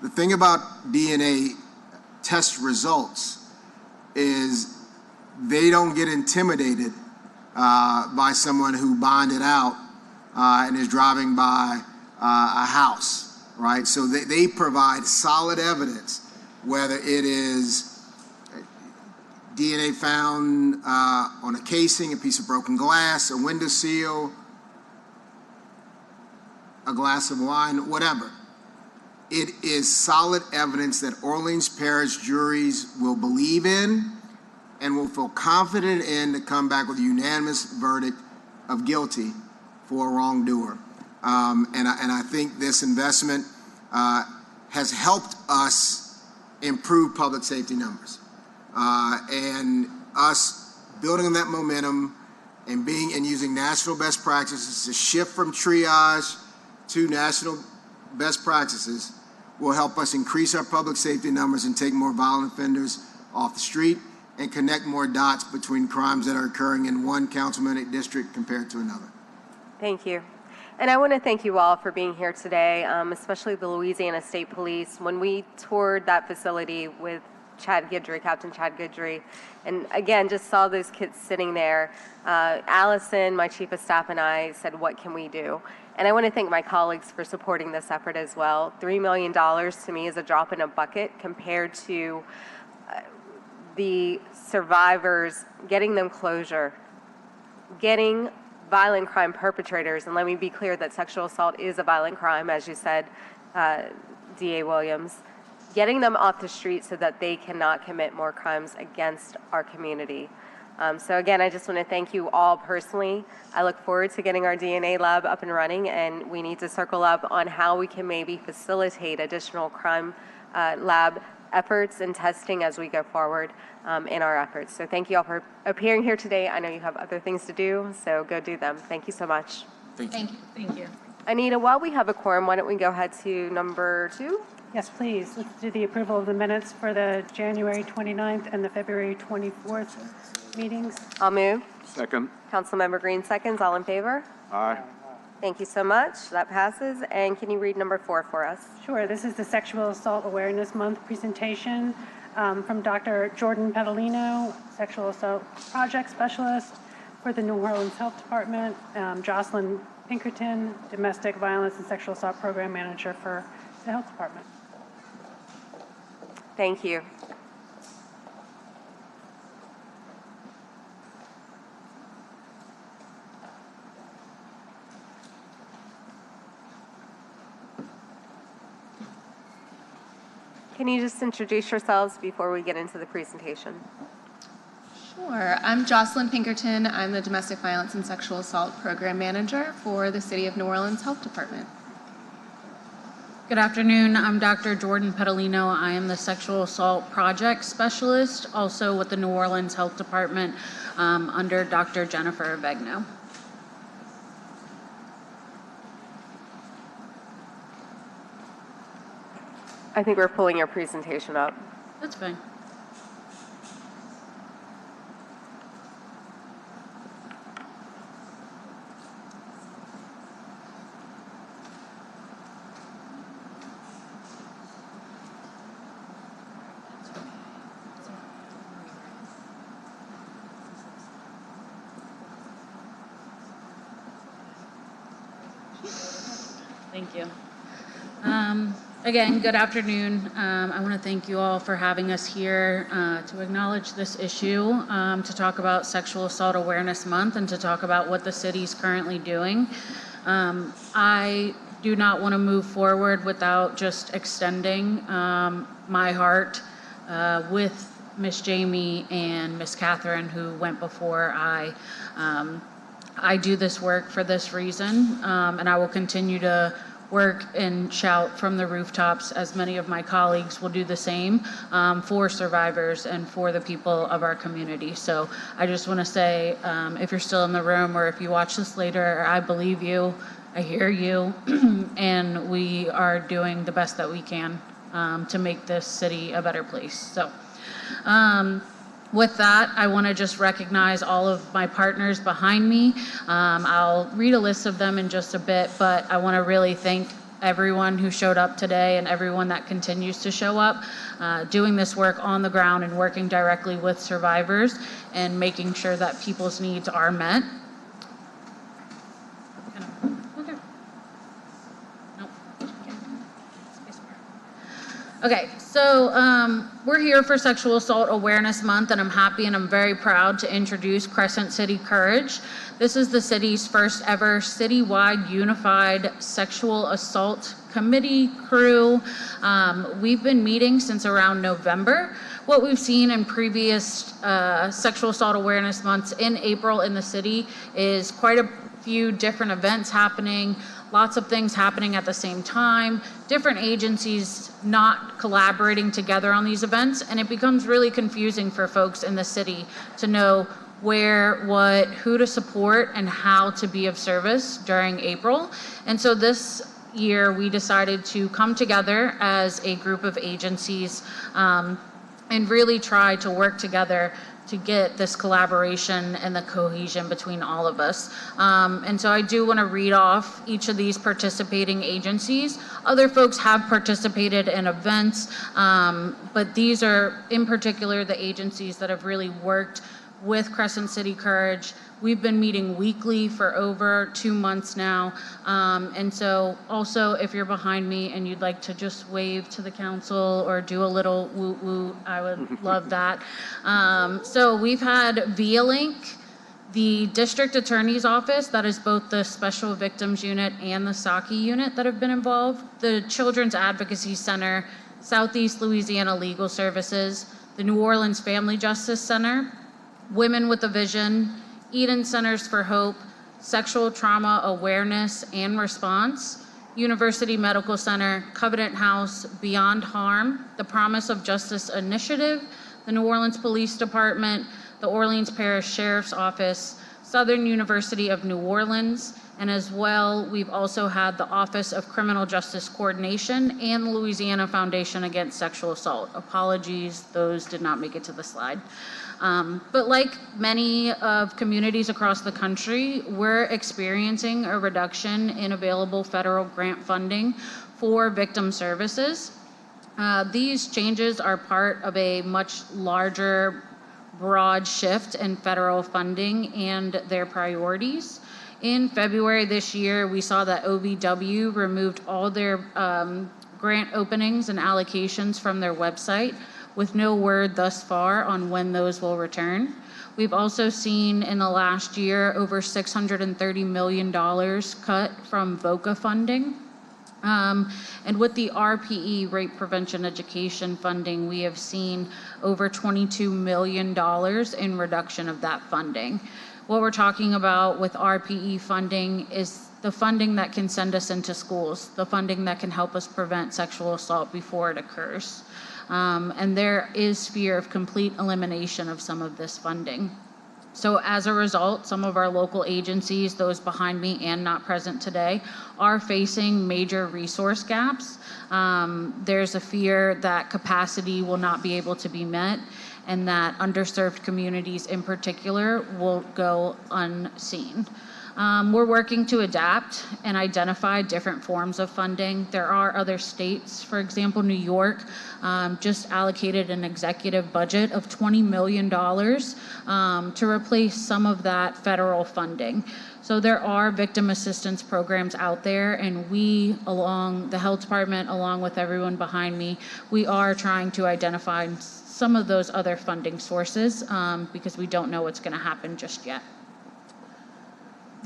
The thing about DNA test results is they don't get intimidated by someone who bonded out and is driving by a house, right? So they provide solid evidence, whether it is DNA found on a casing, a piece of broken glass, a window sill, a glass of wine, whatever. It is solid evidence that Orleans Parish juries will believe in and will feel confident in to come back with a unanimous verdict of guilty for a wrongdoer. And I think this investment has helped us improve public safety numbers. And us building on that momentum and using national best practices to shift from triage to national best practices will help us increase our public safety numbers and take more violent offenders off the street and connect more dots between crimes that are occurring in one councilmanic district compared to another. Thank you. And I want to thank you all for being here today, especially the Louisiana State Police. When we toured that facility with Captain Chad Guidry, and again, just saw those kids sitting there, Allison, my chief of staff, and I said, what can we do? And I want to thank my colleagues for supporting this effort as well. $3 million to me is a drop in a bucket compared to the survivors, getting them closure, getting violent crime perpetrators, and let me be clear that sexual assault is a violent crime, as you said, D.A. Williams, getting them off the street so that they cannot commit more crimes against our community. So again, I just want to thank you all personally. I look forward to getting our DNA lab up and running, and we need to circle up on how we can maybe facilitate additional crime lab efforts and testing as we go forward in our efforts. So thank you all for appearing here today. I know you have other things to do, so go do them. Thank you so much. Thank you. Anita, while we have a quorum, why don't we go ahead to number 2? Yes, please. Let's do the approval of the minutes for the January 29th and the February 24th meetings. I'll move. Second. Councilmember Green seconds. All in favor? Aye. Thank you so much. That passes. And can you read number 4 for us? Sure. This is the Sexual Assault Awareness Month presentation from Dr. Jordan Pedalino, Sexual Assault Project Specialist for the New Orleans Health Department, Jocelyn Pinkerton, Domestic Violence and Sexual Assault Program Manager for the Health Department. Thank you. Can you just introduce yourselves before we get into the presentation? Sure. I'm Jocelyn Pinkerton. I'm the Domestic Violence and Sexual Assault Program Manager for the City of New Orleans Health Department. Good afternoon. I'm Dr. Jordan Pedalino. I am the Sexual Assault Project Specialist, also with the New Orleans Health Department under Dr. Jennifer Vegno. I think we're pulling your presentation up. That's fine. Thank you. Again, good afternoon. I want to thank you all for having us here to acknowledge this issue, to talk about Sexual Assault Awareness Month, and to talk about what the city's currently doing. I do not want to move forward without just extending my heart with Miss Jamie and Miss Catherine, who went before I. I do this work for this reason, and I will continue to work and shout from the rooftops, as many of my colleagues will do the same, for survivors and for the people of our community. So I just want to say, if you're still in the room or if you watch this later, I believe you, I hear you, and we are doing the best that we can to make this city a better place. So with that, I want to just recognize all of my partners behind me. I'll read a list of them in just a bit, but I want to really thank everyone who showed up today and everyone that continues to show up, doing this work on the ground and working directly with survivors and making sure that people's needs are met. Okay, so we're here for Sexual Assault Awareness Month, and I'm happy and I'm very proud to introduce Crescent City Courage. This is the city's first ever citywide unified sexual assault committee crew. We've been meeting since around November. What we've seen in previous Sexual Assault Awareness Months in April in the city is quite a few different events happening, lots of things happening at the same time, different agencies not collaborating together on these events, and it becomes really confusing for folks in the city to know where, what, who to support, and how to be of service during April. And so this year we decided to come together as a group of agencies and really try to work together to get this collaboration and the cohesion between all of us. And so I do want to read off each of these participating agencies. Other folks have participated in events, but these are in particular the agencies that have really worked with Crescent City Courage. We've been meeting weekly for over 2 months now. And so also, if you're behind me and you'd like to just wave to the council or do a little woot woot, I would love that. So we've had Via Link, the district attorney's office, that is both the Special Victims Unit and the Saki unit that have been involved, the Children's Advocacy Center, Southeast Louisiana Legal Services, the New Orleans Family Justice Center, Women with a Vision, Eden Centers for Hope, Sexual Trauma Awareness and Response, University Medical Center, Covenant House, Beyond Harm, the Promise of Justice Initiative, the New Orleans Police Department, the Orleans Parish Sheriff's Office, Southern University of New Orleans, and as well, we've also had the Office of Criminal Justice Coordination and the Louisiana Foundation Against Sexual Assault. Apologies, those did not make it to the slide. But like many of communities across the country, we're experiencing a reduction in available federal grant funding for victim services. These changes are part of a much larger, broad shift in federal funding and their priorities. In February this year, we saw that OVW removed all their grant openings and allocations from their website, with no word thus far on when those will return. We've also seen in the last year over $630 million cut from VOCA funding. And with the RPE, Rape Prevention Education funding, we have seen over $22 million in reduction of that funding. What we're talking about with RPE funding is the funding that can send us into schools, the funding that can help us prevent sexual assault before it occurs. And there is fear of complete elimination of some of this funding. So as a result, some of our local agencies, those behind me and not present today, are facing major resource gaps. There's a fear that capacity will not be able to be met and that underserved communities in particular will go unseen. We're working to adapt and identify different forms of funding. There are other states, for example, New York, just allocated an executive budget of $20 million to replace some of that federal funding. So there are victim assistance programs out there, and we, along the health department, along with everyone behind me, we are trying to identify some of those other funding sources because we don't know what's going to happen just yet.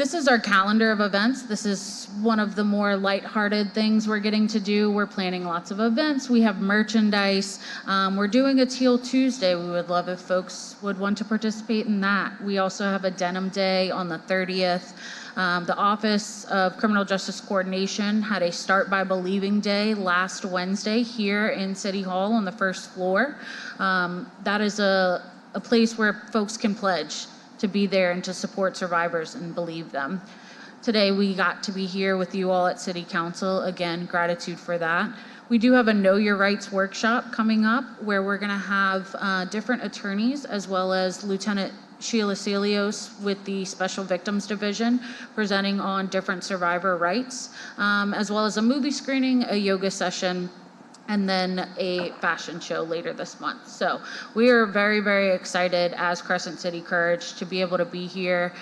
This is our calendar of events. This is one of the more lighthearted things we're getting to do. We're planning lots of events. We have merchandise. We're doing a Teal Tuesday. We would love if folks would want to participate in that. We also have a Denim Day on the 30th. The Office of Criminal Justice Coordination had a Start by Believing Day last Wednesday here in City Hall on the first floor. That is a place where folks can pledge to be there and to support survivors and believe them. Today we got to be here with you all at City Council. Again, gratitude for that. We do have a Know Your Rights workshop coming up where we're going to have different attorneys as well as Lieutenant Sheila Celios with the Special Victims Division presenting on different survivor rights, as well as a movie screening, a yoga session, and then a fashion show later this month. So we are very, very excited as Crescent City Courage to be able to be here,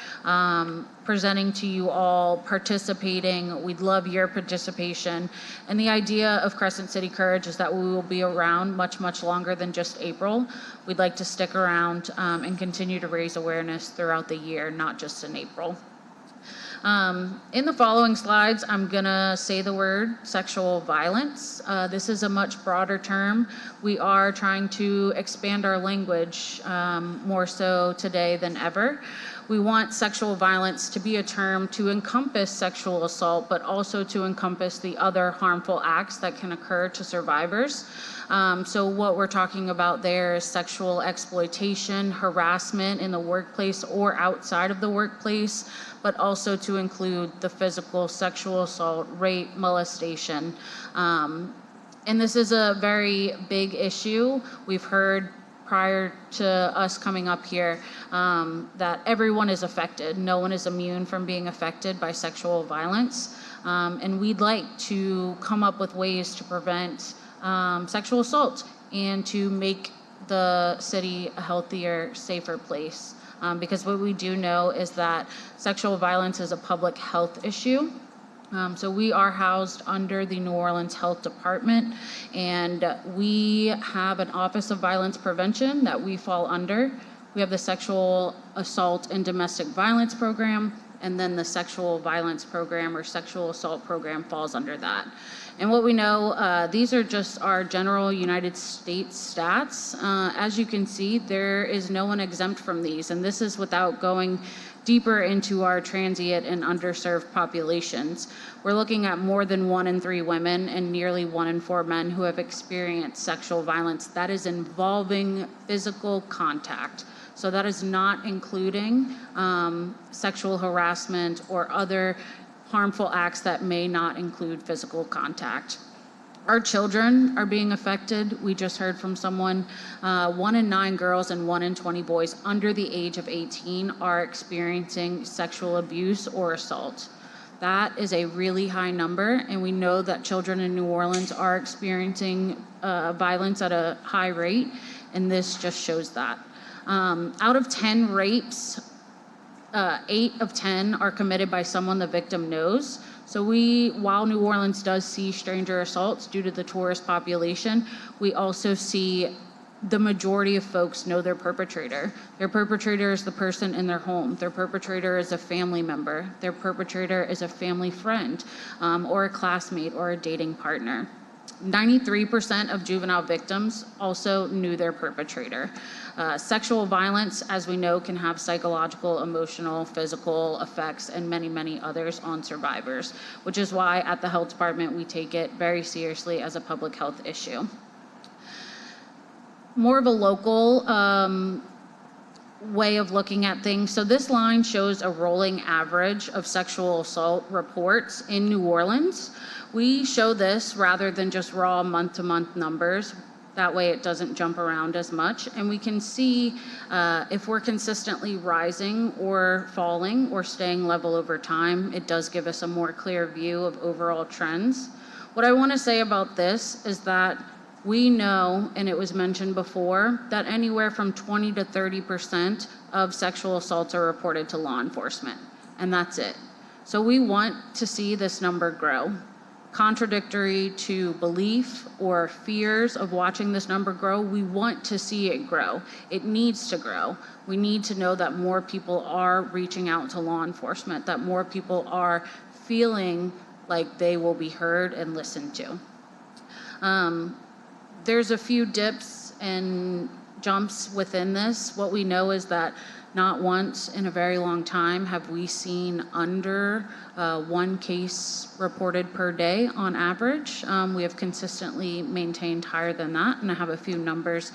presenting to you all, participating. We'd love your participation. And the idea of Crescent City Courage is that we will be around much, much longer than just April. We'd like to stick around and continue to raise awareness throughout the year, not just in April. In the following slides, I'm gonna say the word sexual violence. This is a much broader term. We are trying to expand our language more so today than ever. We want sexual violence to be a term to encompass sexual assault, but also to encompass the other harmful acts that can occur to survivors. So what we're talking about there is sexual exploitation, harassment in the workplace or outside of the workplace, but also to include the physical, sexual assault, rape, molestation. And this is a very big issue. We've heard prior to us coming up here that everyone is affected. No one is immune from being affected by sexual violence. And we'd like to come up with ways to prevent sexual assault and to make the city a healthier, safer place. Because what we do know is that sexual violence is a public health issue. So we are housed under the New Orleans Health Department, and we have an Office of Violence Prevention that we fall under. We have the Sexual Assault and Domestic Violence Program, and then the Sexual Violence Program or Sexual Assault Program falls under that. And what we know, these are just our general United States stats. As you can see, there is no one exempt from these, and this is without going deeper into our transient and underserved populations. We're looking at more than 1 in 3 women and nearly 1 in 4 men who have experienced sexual violence that is involving physical contact. So that is not including sexual harassment or other harmful acts that may not include physical contact. Our children are being affected. We just heard from someone, 1 in 9 girls and 1 in 20 boys under the age of 18 are experiencing sexual abuse or assault. That is a really high number, and we know that children in New Orleans are experiencing violence at a high rate, and this just shows that. Out of 10 rapes, 8 of 10 are committed by someone the victim knows. So while New Orleans does see stranger assaults due to the tourist population, we also see the majority of folks know their perpetrator. Their perpetrator is the person in their home. Their perpetrator is a family member. Their perpetrator is a family friend, or a classmate or a dating partner. 93% of juvenile victims also knew their perpetrator. Sexual violence, as we know, can have psychological, emotional, physical effects, and many, many others on survivors, which is why at the health department we take it very seriously as a public health issue. More of a local way of looking at things. So this line shows a rolling average of sexual assault reports in New Orleans. We show this rather than just raw month-to-month numbers. That way it doesn't jump around as much. And we can see if we're consistently rising or falling or staying level over time, it does give us a more clear view of overall trends. What I want to say about this is that we know, and it was mentioned before, that anywhere from 20 to 30% of sexual assaults are reported to law enforcement, and that's it. So we want to see this number grow. contradictory to belief or fears of watching this number grow. We want to see it grow. It needs to grow. We need to know that more people are reaching out to law enforcement, that more people are feeling like they will be heard and listened to. There's a few dips and jumps within this. What we know is that not once in a very long time have we seen under one case reported per day on average. We have consistently maintained higher than that, and I have a few numbers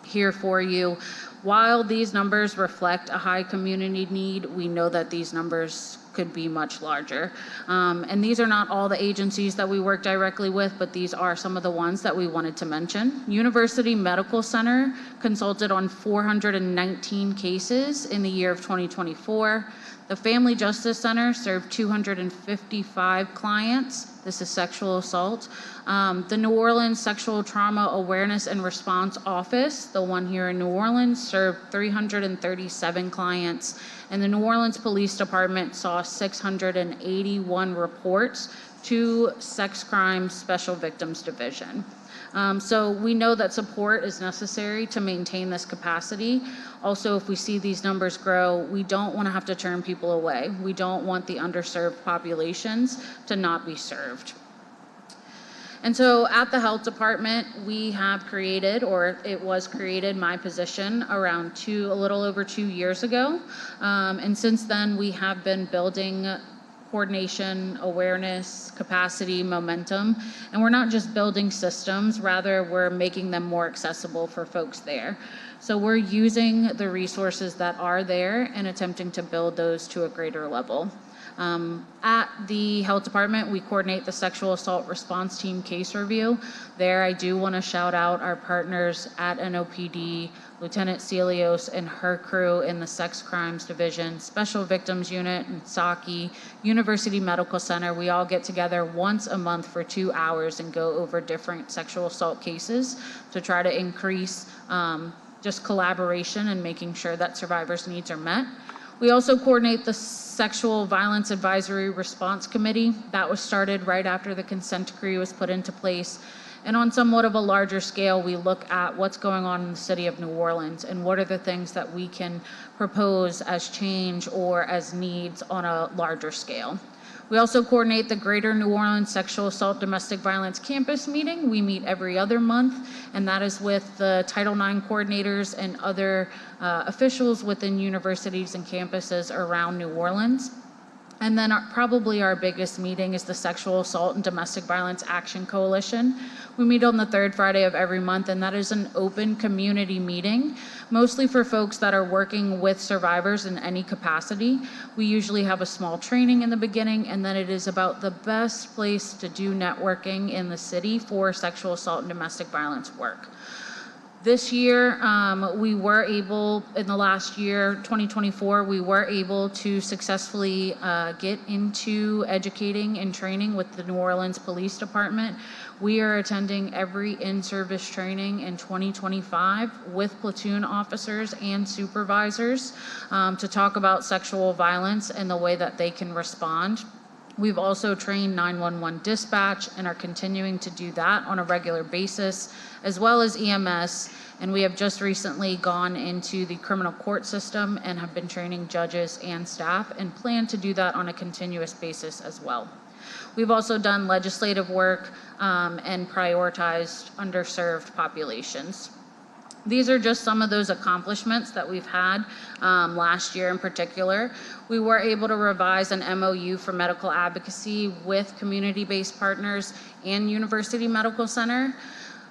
here for you. While these numbers reflect a high community need, we know that these numbers could be much larger. And these are not all the agencies that we work directly with, but these are some of the ones that we wanted to mention. University Medical Center consulted on 419 cases in the year of 2024. The Family Justice Center served 255 clients. This is sexual assault. The New Orleans Sexual Trauma Awareness and Response Office, the one here in New Orleans, served 337 clients. And the New Orleans Police Department saw 681 reports to Sex Crimes Special Victims Division. So we know that support is necessary to maintain this capacity. Also, if we see these numbers grow, we don't want to have to turn people away. We don't want the underserved populations to not be served. And so at the health department, we have created, or it was created, my position around a little over 2 years ago. And since then, we have been building coordination, awareness, capacity, momentum. And we're not just building systems, rather we're making them more accessible for folks there. So we're using the resources that are there and attempting to build those to a greater level. At the health department, we coordinate the sexual assault response team case review. There, I do want to shout out our partners at NOPD, Lieutenant Celios and her crew in the Sex Crimes Division, Special Victims Unit, and SACI, University Medical Center. We all get together once a month for 2 hours and go over different sexual assault cases to try to increase just collaboration and making sure that survivors' needs are met. We also coordinate the Sexual Violence Advisory Response Committee. That was started right after the consent decree was put into place. And on somewhat of a larger scale, we look at what's going on in the city of New Orleans and what are the things that we can propose as change or as needs on a larger scale. We also coordinate the Greater New Orleans Sexual Assault Domestic Violence Campus Meeting. We meet every other month, and that is with the Title IX coordinators and other officials within universities and campuses around New Orleans. And then probably our biggest meeting is the Sexual Assault and Domestic Violence Action Coalition. We meet on the third Friday of every month, and that is an open community meeting, mostly for folks that are working with survivors in any capacity. We usually have a small training in the beginning, and then it is about the best place to do networking in the city for sexual assault and domestic violence work. This year, we were able, in the last year, 2024, we were able to successfully get into educating and training with the New Orleans Police Department. We are attending every in-service training in 2025 with platoon officers and supervisors to talk about sexual violence and the way that they can respond. We've also trained 911 dispatch and are continuing to do that on a regular basis, as well as EMS. And we have just recently gone into the criminal court system and have been training judges and staff and plan to do that on a continuous basis as well. We've also done legislative work and prioritized underserved populations. These are just some of those accomplishments that we've had last year in particular. We were able to revise an MOU for medical advocacy with community-based partners and University Medical Center.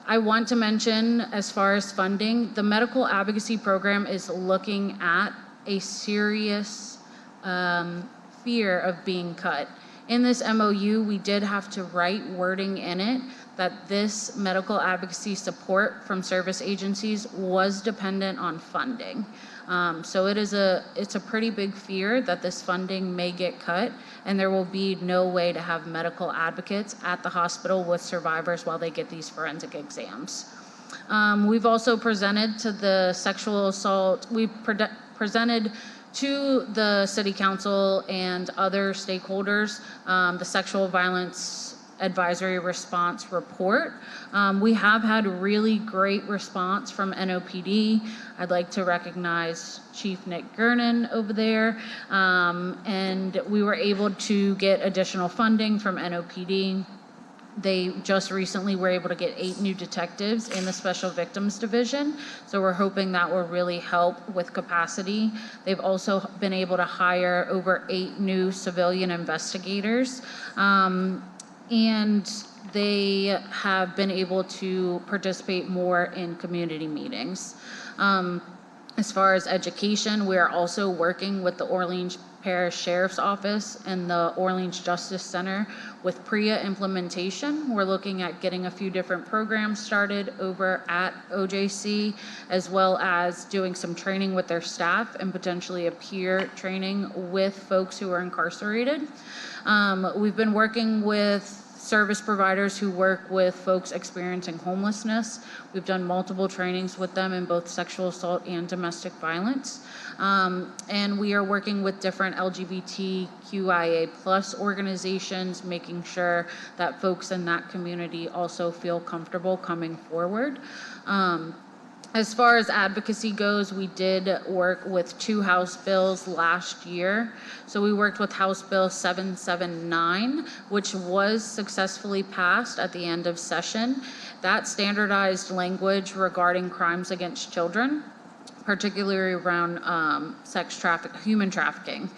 I want to mention, as far as funding, the medical advocacy program is looking at a serious fear of being cut. In this MOU, we did have to write wording in it that this medical advocacy support from service agencies was dependent on funding. So it's a pretty big fear that this funding may get cut, and there will be no way to have medical advocates at the hospital with survivors while they get these forensic exams. We've also presented to the sexual assault, we presented to the City Council and other stakeholders, the Sexual Violence Advisory Response Report. We have had really great response from NOPD. I'd like to recognize Chief Nick Gernon over there. And we were able to get additional funding from NOPD. They just recently were able to get 8 new detectives in the Special Victims Division. So we're hoping that will really help with capacity. They've also been able to hire over 8 new civilian investigators. And they have been able to participate more in community meetings. As far as education, we are also working with the Orleans Parish Sheriff's Office and the Orleans Justice Center with PREA implementation. We're looking at getting a few different programs started over at OJC, as well as doing some training with their staff and potentially a peer training with folks who are incarcerated. We've been working with service providers who work with folks experiencing homelessness. We've done multiple trainings with them in both sexual assault and domestic violence. And we are working with different LGBTQIA+ organizations, making sure that folks in that community also feel comfortable coming forward. As far as advocacy goes, we did work with 2 House bills last year. So we worked with House Bill 779, which was successfully passed at the end of session. That standardized language regarding crimes against children, particularly around human trafficking.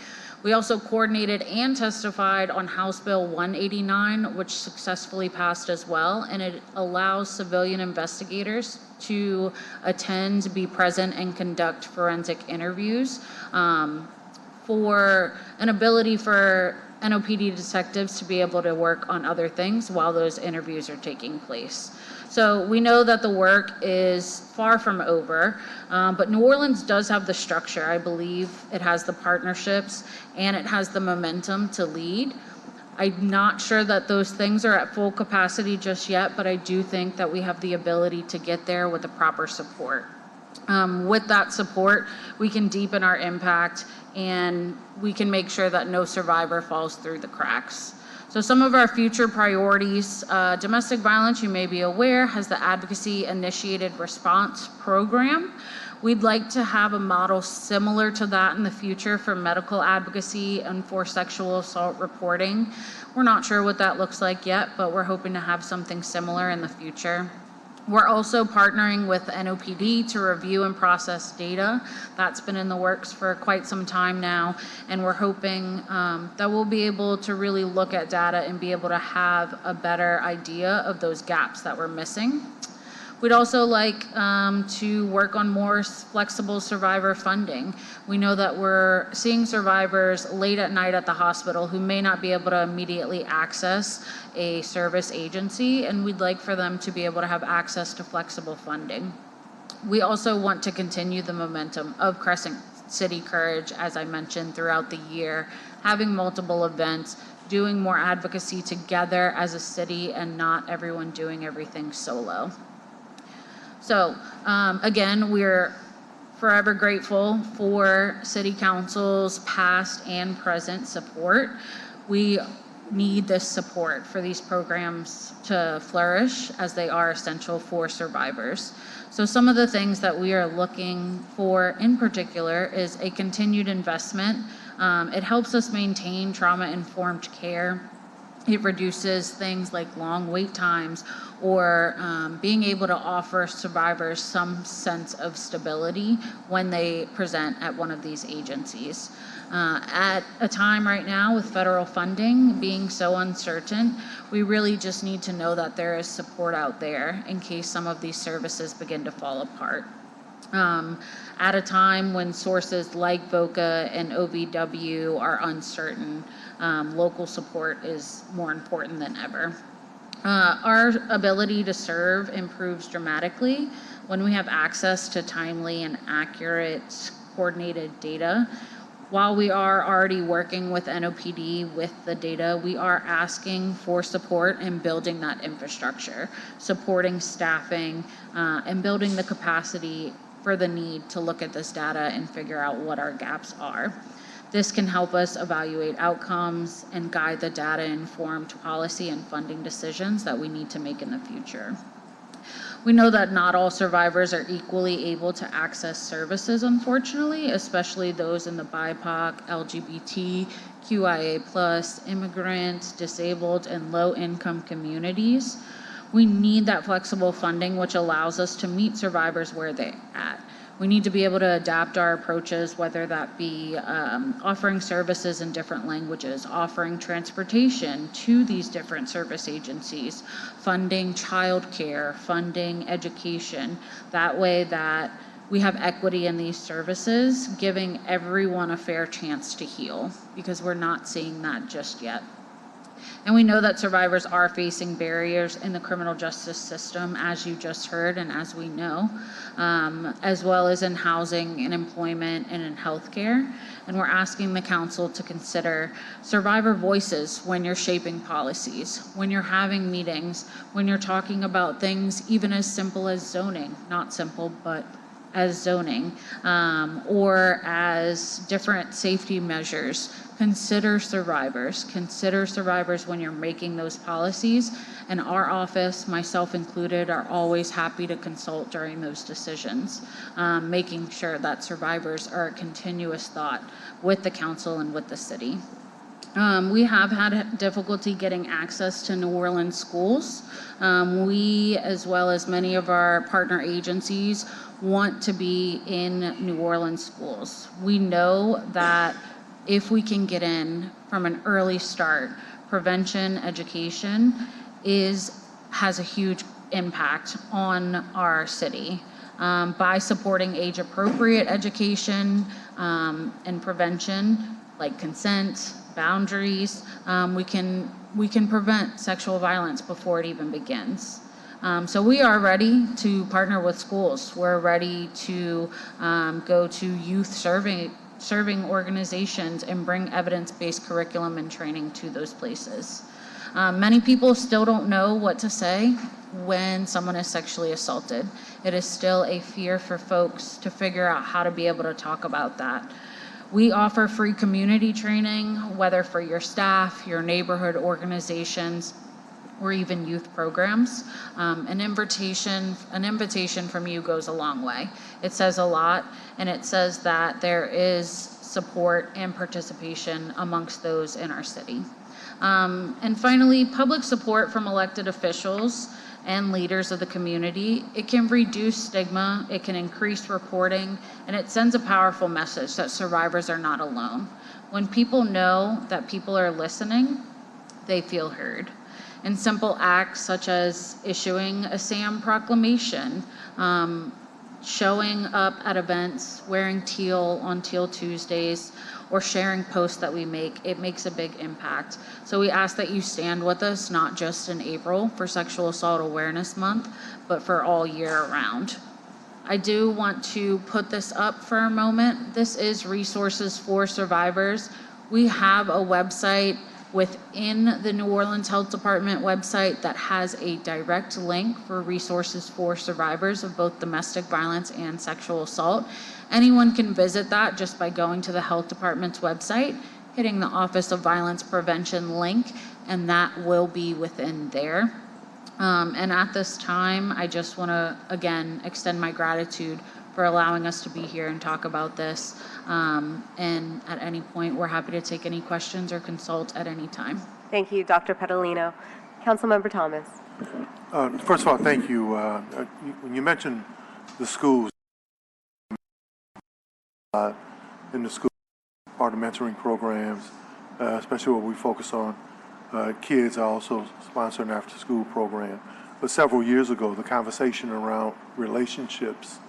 We also coordinated and testified on House Bill 189, which successfully passed as well, and it allows civilian investigators to attend, be present, and conduct forensic interviews for an ability for NOPD detectives to be able to work on other things while those interviews are taking place. So we know that the work is far from over, but New Orleans does have the structure. I believe it has the partnerships and it has the momentum to lead. I'm not sure that those things are at full capacity just yet, but I do think that we have the ability to get there with the proper support. With that support, we can deepen our impact and we can make sure that no survivor falls through the cracks. So some of our future priorities, domestic violence, you may be aware, has the Advocacy Initiated Response Program. We'd like to have a model similar to that in the future for medical advocacy and for sexual assault reporting. We're not sure what that looks like yet, but we're hoping to have something similar in the future. We're also partnering with NOPD to review and process data. That's been in the works for quite some time now, and we're hoping that we'll be able to really look at data and be able to have a better idea of those gaps that we're missing. We'd also like to work on more flexible survivor funding. We know that we're seeing survivors late at night at the hospital who may not be able to immediately access a service agency, and we'd like for them to be able to have access to flexible funding. We also want to continue the momentum of Crescent City Courage, as I mentioned, throughout the year, having multiple events, doing more advocacy together as a city and not everyone doing everything solo. So again, we're forever grateful for City Council's past and present support. We need this support for these programs to flourish as they are essential for survivors. So some of the things that we are looking for in particular is a continued investment. It helps us maintain trauma-informed care. It reduces things like long wait times or being able to offer survivors some sense of stability when they present at one of these agencies. At a time right now with federal funding being so uncertain, we really just need to know that there is support out there in case some of these services begin to fall apart. At a time when sources like VOCA and OVW are uncertain, local support is more important than ever. Our ability to serve improves dramatically when we have access to timely and accurate coordinated data. While we are already working with NOPD with the data, we are asking for support in building that infrastructure, supporting staffing, and building the capacity for the need to look at this data and figure out what our gaps are. This can help us evaluate outcomes and guide the data-informed policy and funding decisions that we need to make in the future. We know that not all survivors are equally able to access services, unfortunately, especially those in the BIPOC, LGBT, QIA+, immigrant, disabled, and low-income communities. We need that flexible funding, which allows us to meet survivors where they're at. We need to be able to adapt our approaches, whether that be offering services in different languages, offering transportation to these different service agencies, funding childcare, funding education. That way that we have equity in these services, giving everyone a fair chance to heal, because we're not seeing that just yet. And we know that survivors are facing barriers in the criminal justice system, as you just heard and as we know, as well as in housing and employment and in healthcare. And we're asking the council to consider survivor voices when you're shaping policies, when you're having meetings, when you're talking about things even as simple as zoning, not simple, but as zoning, or as different safety measures. Consider survivors when you're making those policies. And our office, myself included, are always happy to consult during those decisions, making sure that survivors are a continuous thought with the council and with the city. We have had difficulty getting access to New Orleans schools. We, as well as many of our partner agencies, want to be in New Orleans schools. We know that if we can get in from an early start, prevention education has a huge impact on our city. By supporting age-appropriate education and prevention, like consent, boundaries, we can prevent sexual violence before it even begins. So we are ready to partner with schools. We're ready to go to youth serving organizations and bring evidence-based curriculum and training to those places. Many people still don't know what to say when someone is sexually assaulted. It is still a fear for folks to figure out how to be able to talk about that. We offer free community training, whether for your staff, your neighborhood organizations, or even youth programs. An invitation from you goes a long way. It says a lot, and it says that there is support and participation amongst those in our city. And finally, public support from elected officials and leaders of the community. It can reduce stigma, it can increase reporting, and it sends a powerful message that survivors are not alone. When people know that people are listening, they feel heard. And simple acts such as issuing a SAM proclamation, showing up at events, wearing teal on Teal Tuesdays, or sharing posts that we make, it makes a big impact. So we ask that you stand with us, not just in April for Sexual Assault Awareness Month, but for all year round. I do want to put this up for a moment. This is Resources for Survivors. We have a website within the New Orleans Health Department website that has a direct link for resources for survivors of both domestic violence and sexual assault. Anyone can visit that just by going to the health department's website, hitting the Office of Violence Prevention link, and that will be within there. And at this time, I just want to, again, extend my gratitude for allowing us to be here and talk about this. And at any point, we're happy to take any questions or consult at any time. Thank you, Dr. Petalino. Councilmember Thomas. First of all, thank you. When you mentioned the schools, in the school, part of mentoring programs, especially what we focus on, kids are also sponsor an after-school program. But several years ago, the conversation around relationships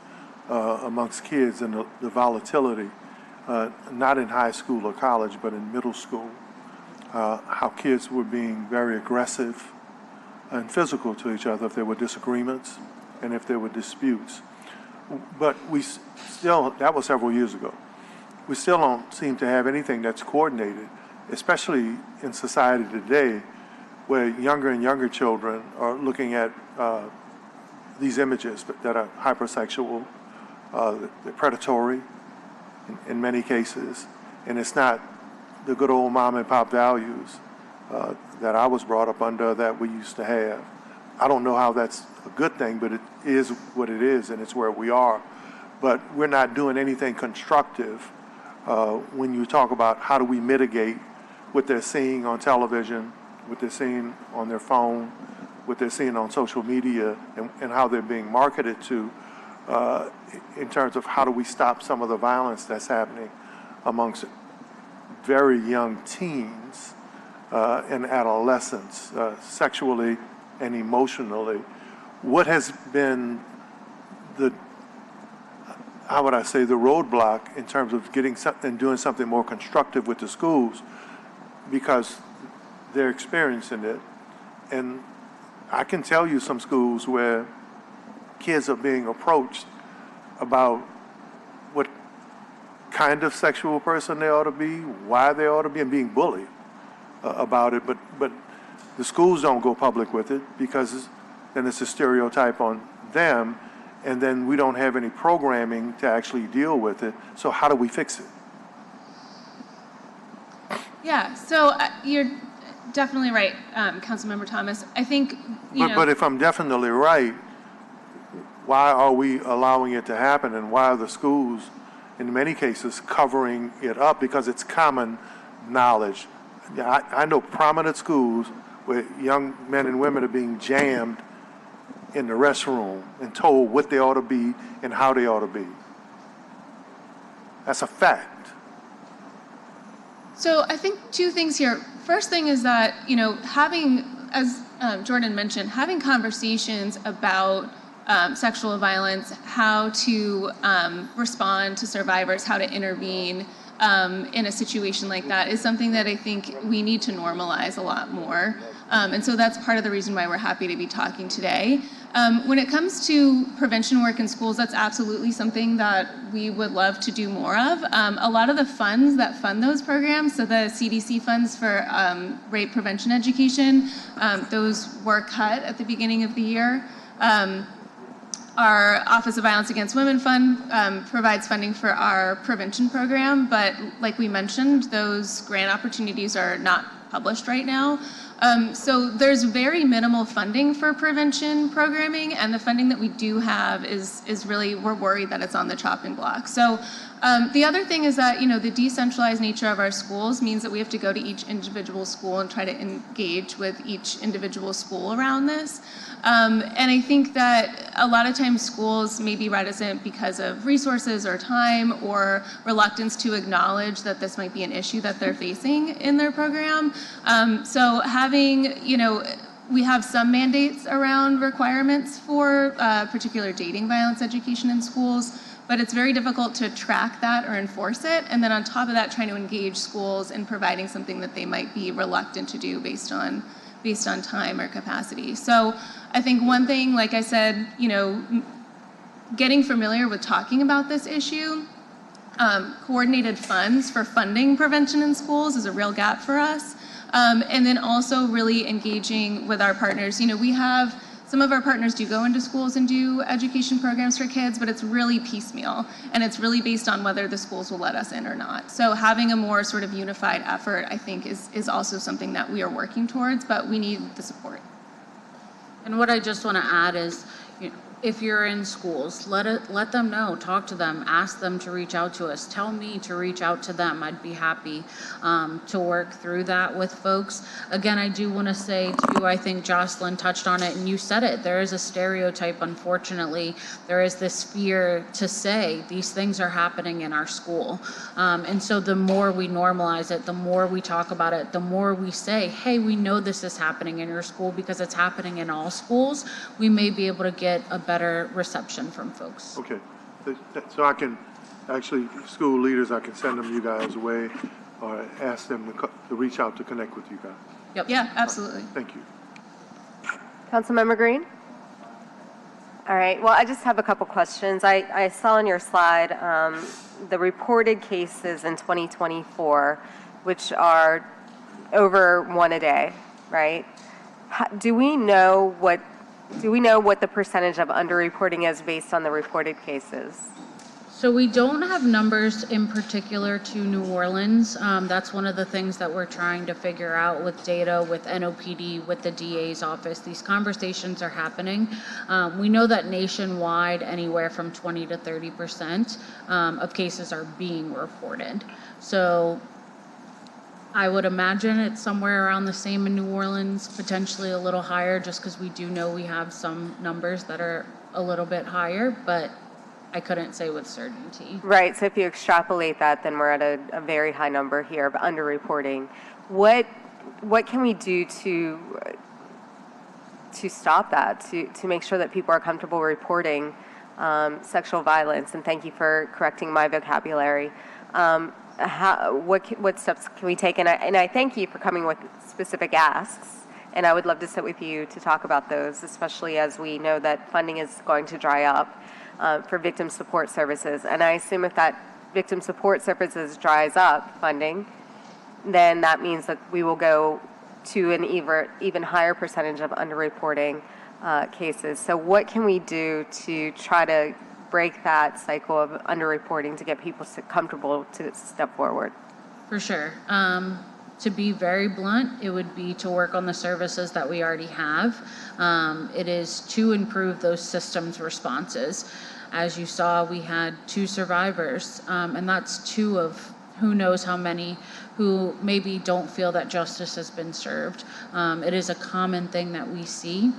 amongst kids and the volatility, not in high school or college, but in middle school, how kids were being very aggressive and physical to each other if there were disagreements and if there were disputes. But we still, that was several years ago. We still don't seem to have anything that's coordinated, especially in society today, where younger and younger children are looking at these images that are hypersexual, They're predatory in many cases, and it's not the good old mom and pop values that I was brought up under that we used to have. I don't know how that's a good thing, but it is what it is, and it's where we are. But we're not doing anything constructive when you talk about how do we mitigate what they're seeing on television, what they're seeing on their phone, what they're seeing on social media, and how they're being marketed to in terms of how do we stop some of the violence that's happening amongst very young teens and adolescents, sexually and emotionally. What has been the, how would I say, the roadblock in terms of getting something, doing something more constructive with the schools, because they're experiencing it. And I can tell you some schools where kids are being approached about what kind of sexual person they ought to be, why they ought to be, and being bullied about it. But the schools don't go public with it because then it's a stereotype on them, and then we don't have any programming to actually deal with it. So how do we fix it? Yeah, so you're definitely right, Councilmember Thomas. I think, But if I'm definitely right, why are we allowing it to happen, and why are the schools, in many cases, covering it up? Because it's common knowledge. I know prominent schools where young men and women are being jammed in the restroom and told what they ought to be and how they ought to be. That's a fact. So I think two things here. First thing is that, having, as Jordan mentioned, having conversations about sexual violence, how to respond to survivors, how to intervene in a situation like that is something that I think we need to normalize a lot more. And so that's part of the reason why we're happy to be talking today. When it comes to prevention work in schools, that's absolutely something that we would love to do more of. A lot of the funds that fund those programs, so the CDC funds for rape prevention education, those were cut at the beginning of the year. Our Office of Violence Against Women Fund provides funding for our prevention program, but like we mentioned, those grant opportunities are not published right now. So there's very minimal funding for prevention programming, and the funding that we do have is really, we're worried that it's on the chopping block. So the other thing is that, the decentralized nature of our schools means that we have to go to each individual school and try to engage with each individual school around this. And I think that a lot of times schools may be reticent because of resources or time or reluctance to acknowledge that this might be an issue that they're facing in their program. So having, we have some mandates around requirements for particular dating violence education in schools, but it's very difficult to track that or enforce it. And then on top of that, trying to engage schools in providing something that they might be reluctant to do based on time or capacity. So I think one thing, like I said, getting familiar with talking about this issue, coordinated funds for funding prevention in schools is a real gap for us. And then also really engaging with our partners. We have, some of our partners do go into schools and do education programs for kids, but it's really piecemeal, and it's really based on whether the schools will let us in or not. So having a more sort of unified effort, I think, is also something that we are working towards, but we need the support. And what I just want to add is, if you're in schools, let them know, talk to them, ask them to reach out to us, tell me to reach out to them. I'd be happy to work through that with folks. Again, I do want to say too, I think Jocelyn touched on it and you said it, there is a stereotype, unfortunately. There is this fear to say these things are happening in our school. And so the more we normalize it, the more we talk about it, the more we say, hey, we know this is happening in your school because it's happening in all schools, we may be able to get a better reception from folks. Okay, so I can, actually, school leaders, I can send them you guys away or ask them to reach out to connect with you guys. Yep. Yeah, absolutely. Thank you. Councilmember Green? All right, well, I just have a couple questions. I saw on your slide the reported cases in 2024, which are over one a day, right? Do we know what the percentage of underreporting is based on the reported cases? So we don't have numbers in particular to New Orleans. That's one of the things that we're trying to figure out with data, with NOPD, with the DA's office. These conversations are happening. We know that nationwide, anywhere from 20 to 30% of cases are being reported. So I would imagine it's somewhere around the same in New Orleans, potentially a little higher, just because we do know we have some numbers that are a little bit higher, but I couldn't say with certainty. Right, so if you extrapolate that, then we're at a very high number here of underreporting. What can we do to stop that, to make sure that people are comfortable reporting sexual violence? And thank you for correcting my vocabulary. What steps can we take? And I thank you for coming with specific asks. And I would love to sit with you to talk about those, especially as we know that funding is going to dry up for victim support services. And I assume if that victim support services dries up funding, then that means that we will go to an even higher percentage of underreporting cases. So what can we do to try to break that cycle of underreporting to get people comfortable to step forward? For sure. To be very blunt, it would be to work on the services that we already have. It is to improve those systems responses. As you saw, we had 2 survivors, and that's 2 of who knows how many who maybe don't feel that justice has been served. It is a common thing that we see,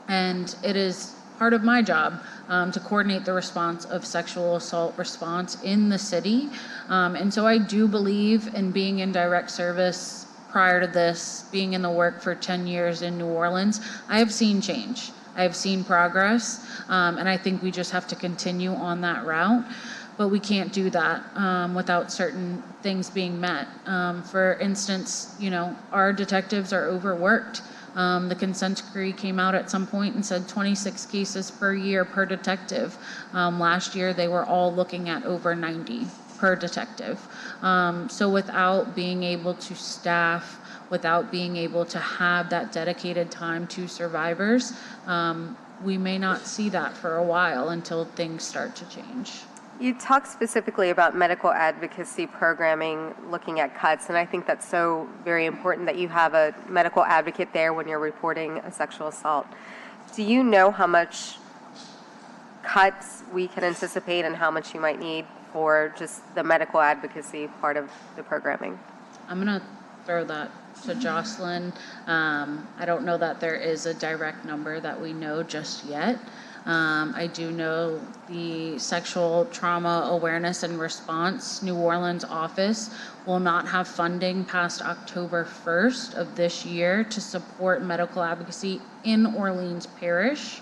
and it is part of my job to coordinate the response of sexual assault response in the city. And so I do believe in being in direct service. Prior to this, being in the work for 10 years in New Orleans, I have seen change. I have seen progress, and I think we just have to continue on that route. But we can't do that without certain things being met. For instance, our detectives are overworked. The consent decree came out at some point and said 26 cases per year per detective. Last year, they were all looking at over 90 per detective. So without being able to staff, without being able to have that dedicated time to survivors, we may not see that for a while until things start to change. You talked specifically about medical advocacy programming, looking at cuts, and I think that's so very important that you have a medical advocate there when you're reporting a sexual assault. Do you know how much cuts we can anticipate and how much you might need for just the medical advocacy part of the programming? I'm going to throw that to Jocelyn. I don't know that there is a direct number that we know just yet. I do know the Sexual Trauma Awareness and Response New Orleans office will not have funding past October 1st of this year to support medical advocacy in Orleans Parish.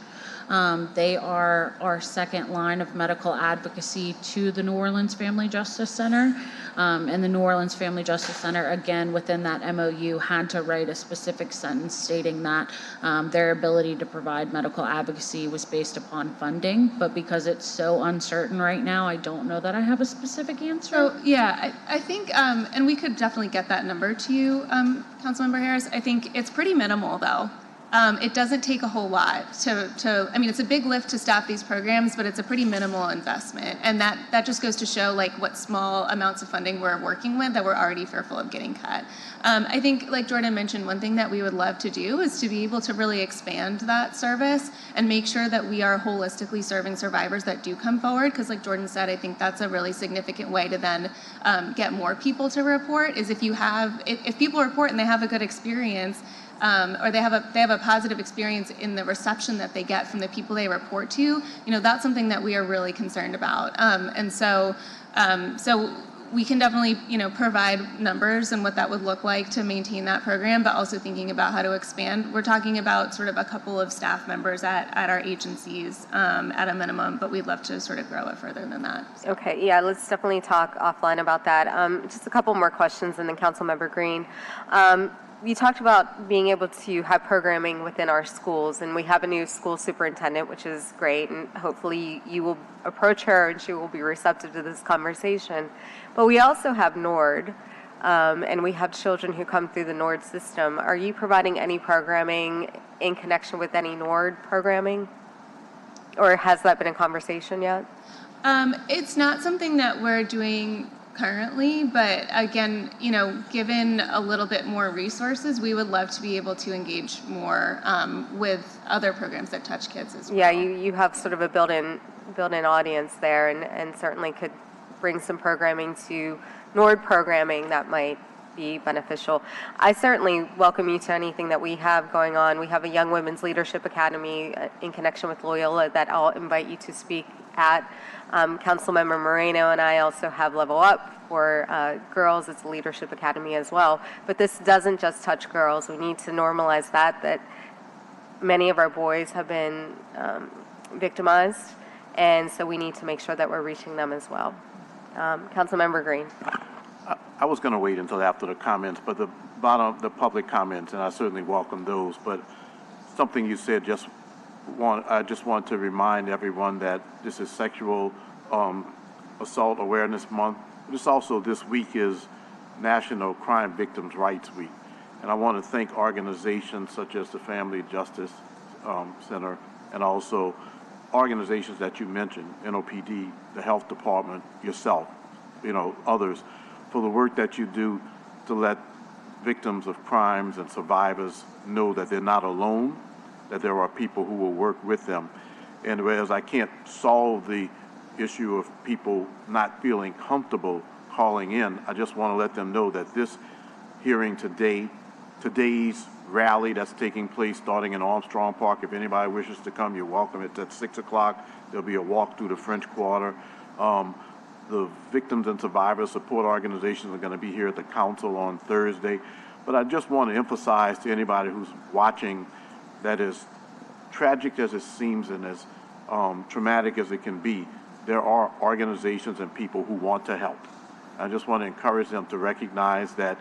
They are our second line of medical advocacy to the New Orleans Family Justice Center. And the New Orleans Family Justice Center, again, within that MOU, had to write a specific sentence stating that their ability to provide medical advocacy was based upon funding. But because it's so uncertain right now, I don't know that I have a specific answer. So, yeah, I think, and we could definitely get that number to you, Councilmember Harris. I think it's pretty minimal, though. It doesn't take a whole lot I mean, it's a big lift to staff these programs, but it's a pretty minimal investment. And that just goes to show like what small amounts of funding we're working with that we're already fearful of getting cut. I think, like Jordan mentioned, one thing that we would love to do is to be able to really expand that service and make sure that we are holistically serving survivors that do come forward. Because like Jordan said, I think that's a really significant way to then get more people to report is if people report and they have a good experience, or they have a positive experience in the reception that they get from the people they report to, that's something that we are really concerned about. And so we can definitely, provide numbers and what that would look like to maintain that program, but also thinking about how to expand. We're talking about sort of a couple of staff members at our agencies at a minimum, but we'd love to sort of grow it further than that. So. Okay, yeah, let's definitely talk offline about that. Just a couple more questions, and then Councilmember Green. You talked about being able to have programming within our schools, and we have a new school superintendent, which is great, and hopefully you will approach her and she will be receptive to this conversation. But we also have NORD, and we have children who come through the NORD system. Are you providing any programming in connection with any NORD programming? Or has that been a conversation yet? It's not something that we're doing currently, but again, given a little bit more resources, we would love to be able to engage more with other programs that touch kids as well. Yeah, you have sort of a built-in audience there, and certainly could bring some programming to NORD programming that might be beneficial. I certainly welcome you to anything that we have going on. We have a Young Women's Leadership Academy in connection with Loyola that I'll invite you to speak at. Councilmember Moreno and I also have Level Up for girls. It's a leadership academy as well. But this doesn't just touch girls. We need to normalize that many of our boys have been victimized, and so we need to make sure that we're reaching them as well. Councilmember Green. I was going to wait until after the comments, but the public comments, and I certainly welcome those. But something you said I just want to remind everyone that this is Sexual Assault Awareness Month. This week is National Crime Victims' Rights Week. And I want to thank organizations such as the Family Justice Center, and also organizations that you mentioned, NOPD, the Health Department, yourself, others, for the work that you do to let victims of crimes and survivors know that they're not alone, that there are people who will work with them. And whereas I can't solve the issue of people not feeling comfortable calling in, I just want to let them know that this hearing today's rally that's taking place starting in Armstrong Park, if anybody wishes to come, you're welcome. It's at 6 o'clock. There'll be a walk through the French Quarter. The victims and survivors support organizations are going to be here at the council on Thursday. But I just want to emphasize to anybody who's watching that as tragic as it seems and as traumatic as it can be, there are organizations and people who want to help. I just want to encourage them to recognize that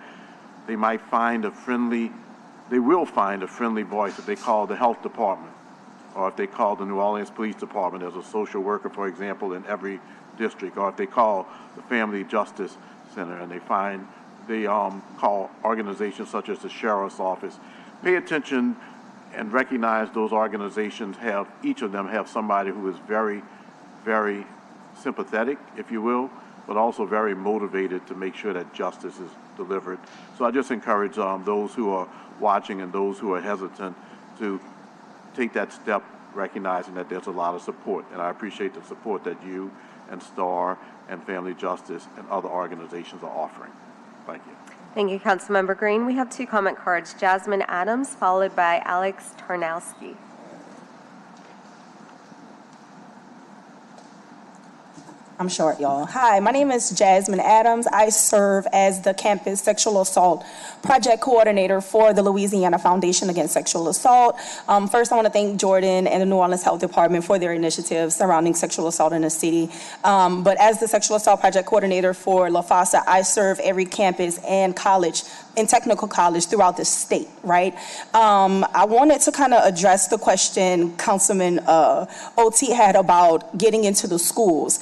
they will find a friendly voice if they call the health department, or if they call the New Orleans Police Department as a social worker, for example, in every district, or if they call the Family Justice Center, and they call organizations such as the Sheriff's Office. Pay attention and recognize those organizations each of them have somebody who is very, very sympathetic, if you will, but also very motivated to make sure that justice is delivered. So I just encourage those who are watching and those who are hesitant to take that step, recognizing that there's a lot of support. And I appreciate the support that you and STAR and Family Justice and other organizations are offering. Thank you. Thank you, Councilmember Green. We have 2 comment cards. Jasmine Adams, followed by Alex Tarnowski. I'm short, y'all. Hi, my name is Jasmine Adams. I serve as the Campus Sexual Assault Project Coordinator for the Louisiana Foundation Against Sexual Assault. First, I want to thank Jordan and the New Orleans Health Department for their initiatives surrounding sexual assault in the city. But as the Sexual Assault Project Coordinator for La Fossa, I serve every campus and college in technical college throughout the state, right? I wanted to kind of address the question Councilman OT had about getting into the schools.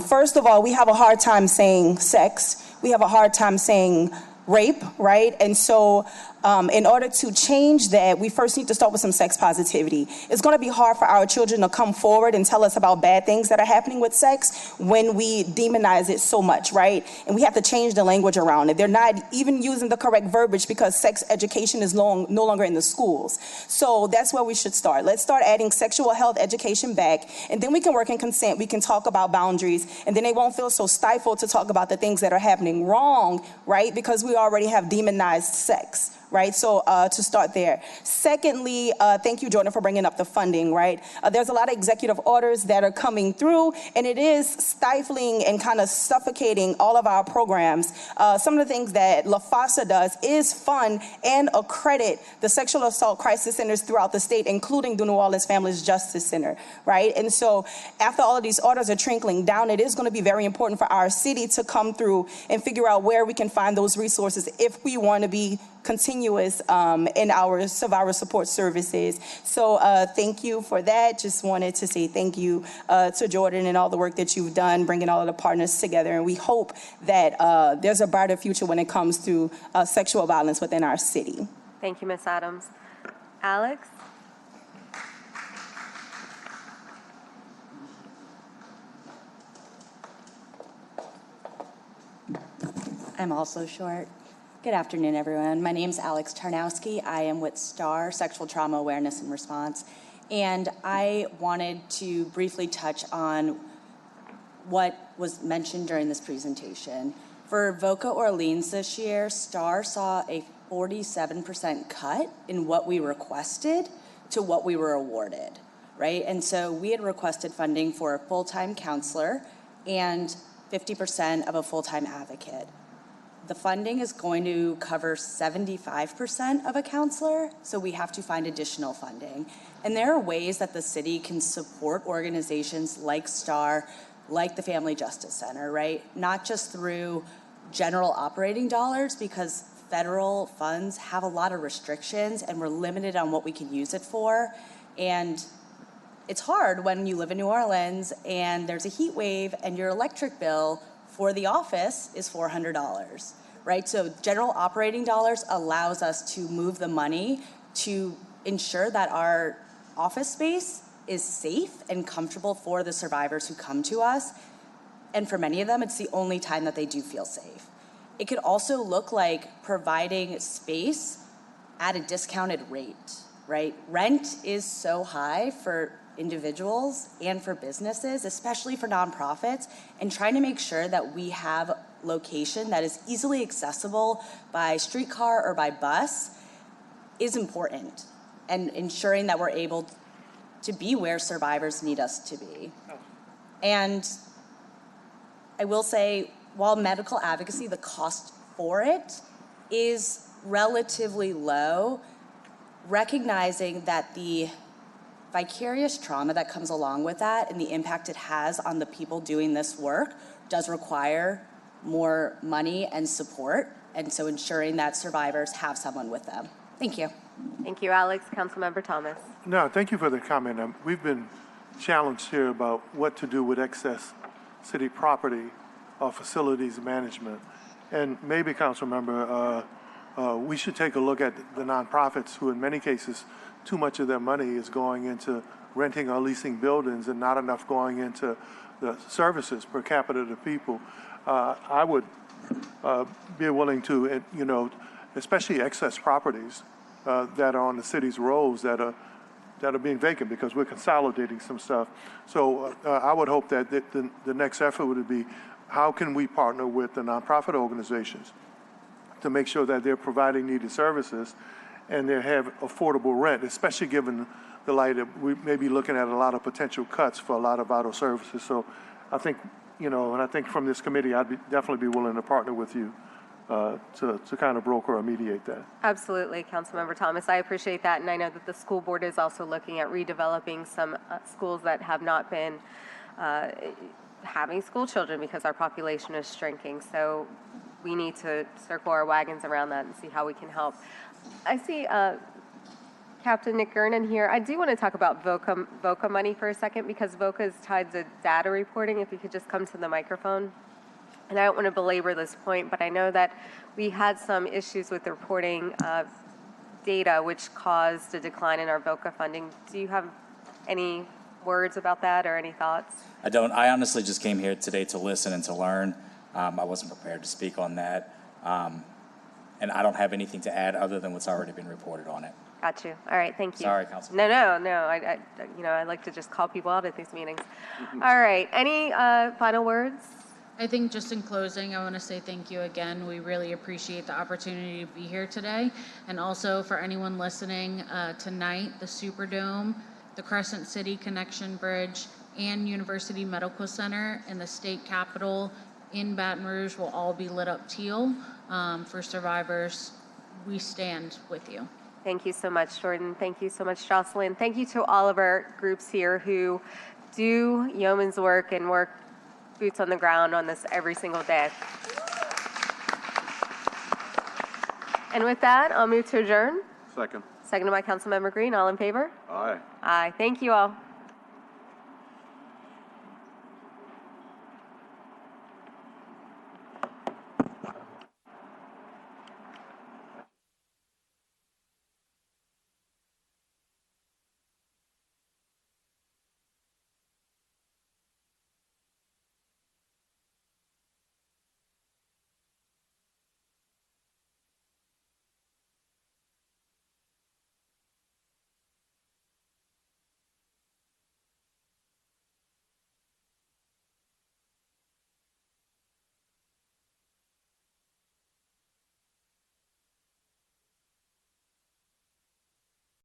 First of all, we have a hard time saying sex. We have a hard time saying rape, right? And so in order to change that, we first need to start with some sex positivity. It's going to be hard for our children to come forward and tell us about bad things that are happening with sex when we demonize it so much, right? And we have to change the language around it. They're not even using the correct verbiage because sex education is no longer in the schools. So that's where we should start. Let's start adding sexual health education back, and then we can work in consent. We can talk about boundaries, and then they won't feel so stifled to talk about the things that are happening wrong, right? Because we already have demonized sex. Right, so to start there. Secondly, thank you, Jordan, for bringing up the funding, right? There's a lot of executive orders that are coming through, and it is stifling and kind of suffocating all of our programs. Some of the things that La Fossa does is fund and accredit the sexual assault crisis centers throughout the state, including the New Orleans Family Justice Center, right? And so after all of these orders are trickling down, it is going to be very important for our city to come through and figure out where we can find those resources if we want to be continuous in our survivor support services. So thank you for that. Just wanted to say thank you to Jordan and all the work that you've done, bringing all of the partners together. And we hope that there's a brighter future when it comes to sexual violence within our city. Thank you, Ms. Adams. Alex? I'm also short. Good afternoon, everyone. My name's Alex Tarnowski. I am with STAR, Sexual Trauma Awareness and Response. And I wanted to briefly touch on what was mentioned during this presentation. For VOCA Orleans this year, STAR saw a 47% cut in what we requested to what we were awarded, right? And so we had requested funding for a full-time counselor and 50% of a full-time advocate. The funding is going to cover 75% of a counselor, so we have to find additional funding. And there are ways that the city can support organizations like STAR, like the Family Justice Center, right? Not just through general operating dollars, because federal funds have a lot of restrictions and we're limited on what we can use it for. And it's hard when you live in New Orleans and there's a heat wave and your electric bill for the office is $400, right? So general operating dollars allows us to move the money to ensure that our office space is safe and comfortable for the survivors who come to us. And for many of them, it's the only time that they do feel safe. It could also look like providing space at a discounted rate, right? Rent is so high for individuals and for businesses, especially for nonprofits, and trying to make sure that we have location that is easily accessible by streetcar or by bus is important, and ensuring that we're able to be where survivors need us to be. And I will say, while medical advocacy, the cost for it is relatively low, recognizing that the vicarious trauma that comes along with that and the impact it has on the people doing this work does require more money and support, and so ensuring that survivors have someone with them. Thank you. Thank you, Alex. Councilmember Thomas. No, thank you for the comment. We've been challenged here about what to do with excess city property or facilities management. And maybe, Councilmember, we should take a look at the nonprofits who, in many cases, too much of their money is going into renting or leasing buildings and not enough going into the services per capita to people. I would be willing to, especially excess properties that are on the city's roads that are being vacant because we're consolidating some stuff. So I would hope that the next effort would be, how can we partner with the nonprofit organizations to make sure that they're providing needed services and they have affordable rent, especially given the light that we may be looking at a lot of potential cuts for a lot of vital services. So I think, and I think from this committee, I'd definitely be willing to partner with you to kind of broker or mediate that. Absolutely, Councilmember Thomas. I appreciate that, and I know that the school board is also looking at redeveloping some schools that have not been having school children because our population is shrinking. So we need to circle our wagons around that and see how we can help. I see Captain Nick Gernon here. I do want to talk about VOCA money for a second, because VOCA is tied to data reporting. If you could just come to the microphone. And I don't want to belabor this point, but I know that we had some issues with the reporting of data, which caused a decline in our VOCA funding. Do you have any words about that or any thoughts? I don't. I honestly just came here today to listen and to learn. I wasn't prepared to speak on that. And I don't have anything to add other than what's already been reported on it. Got you. All right, thank you. Sorry, Council. No. I like to just call people out at these meetings. All right, any final words? I think just in closing, I want to say thank you again. We really appreciate the opportunity to be here today. And also for anyone listening tonight, the Superdome, the Crescent City Connection Bridge, and University Medical Center and the state capitol in Baton Rouge will all be lit up teal. For survivors, we stand with you. Thank you so much, Jordan. Thank you so much, Jocelyn. Thank you to all of our groups here who do yeoman's work and work boots on the ground on this every single day. And with that, I'll move to adjourn. Second. Seconded by Councilmember Green. All in favor? Aye. Aye. Thank you all.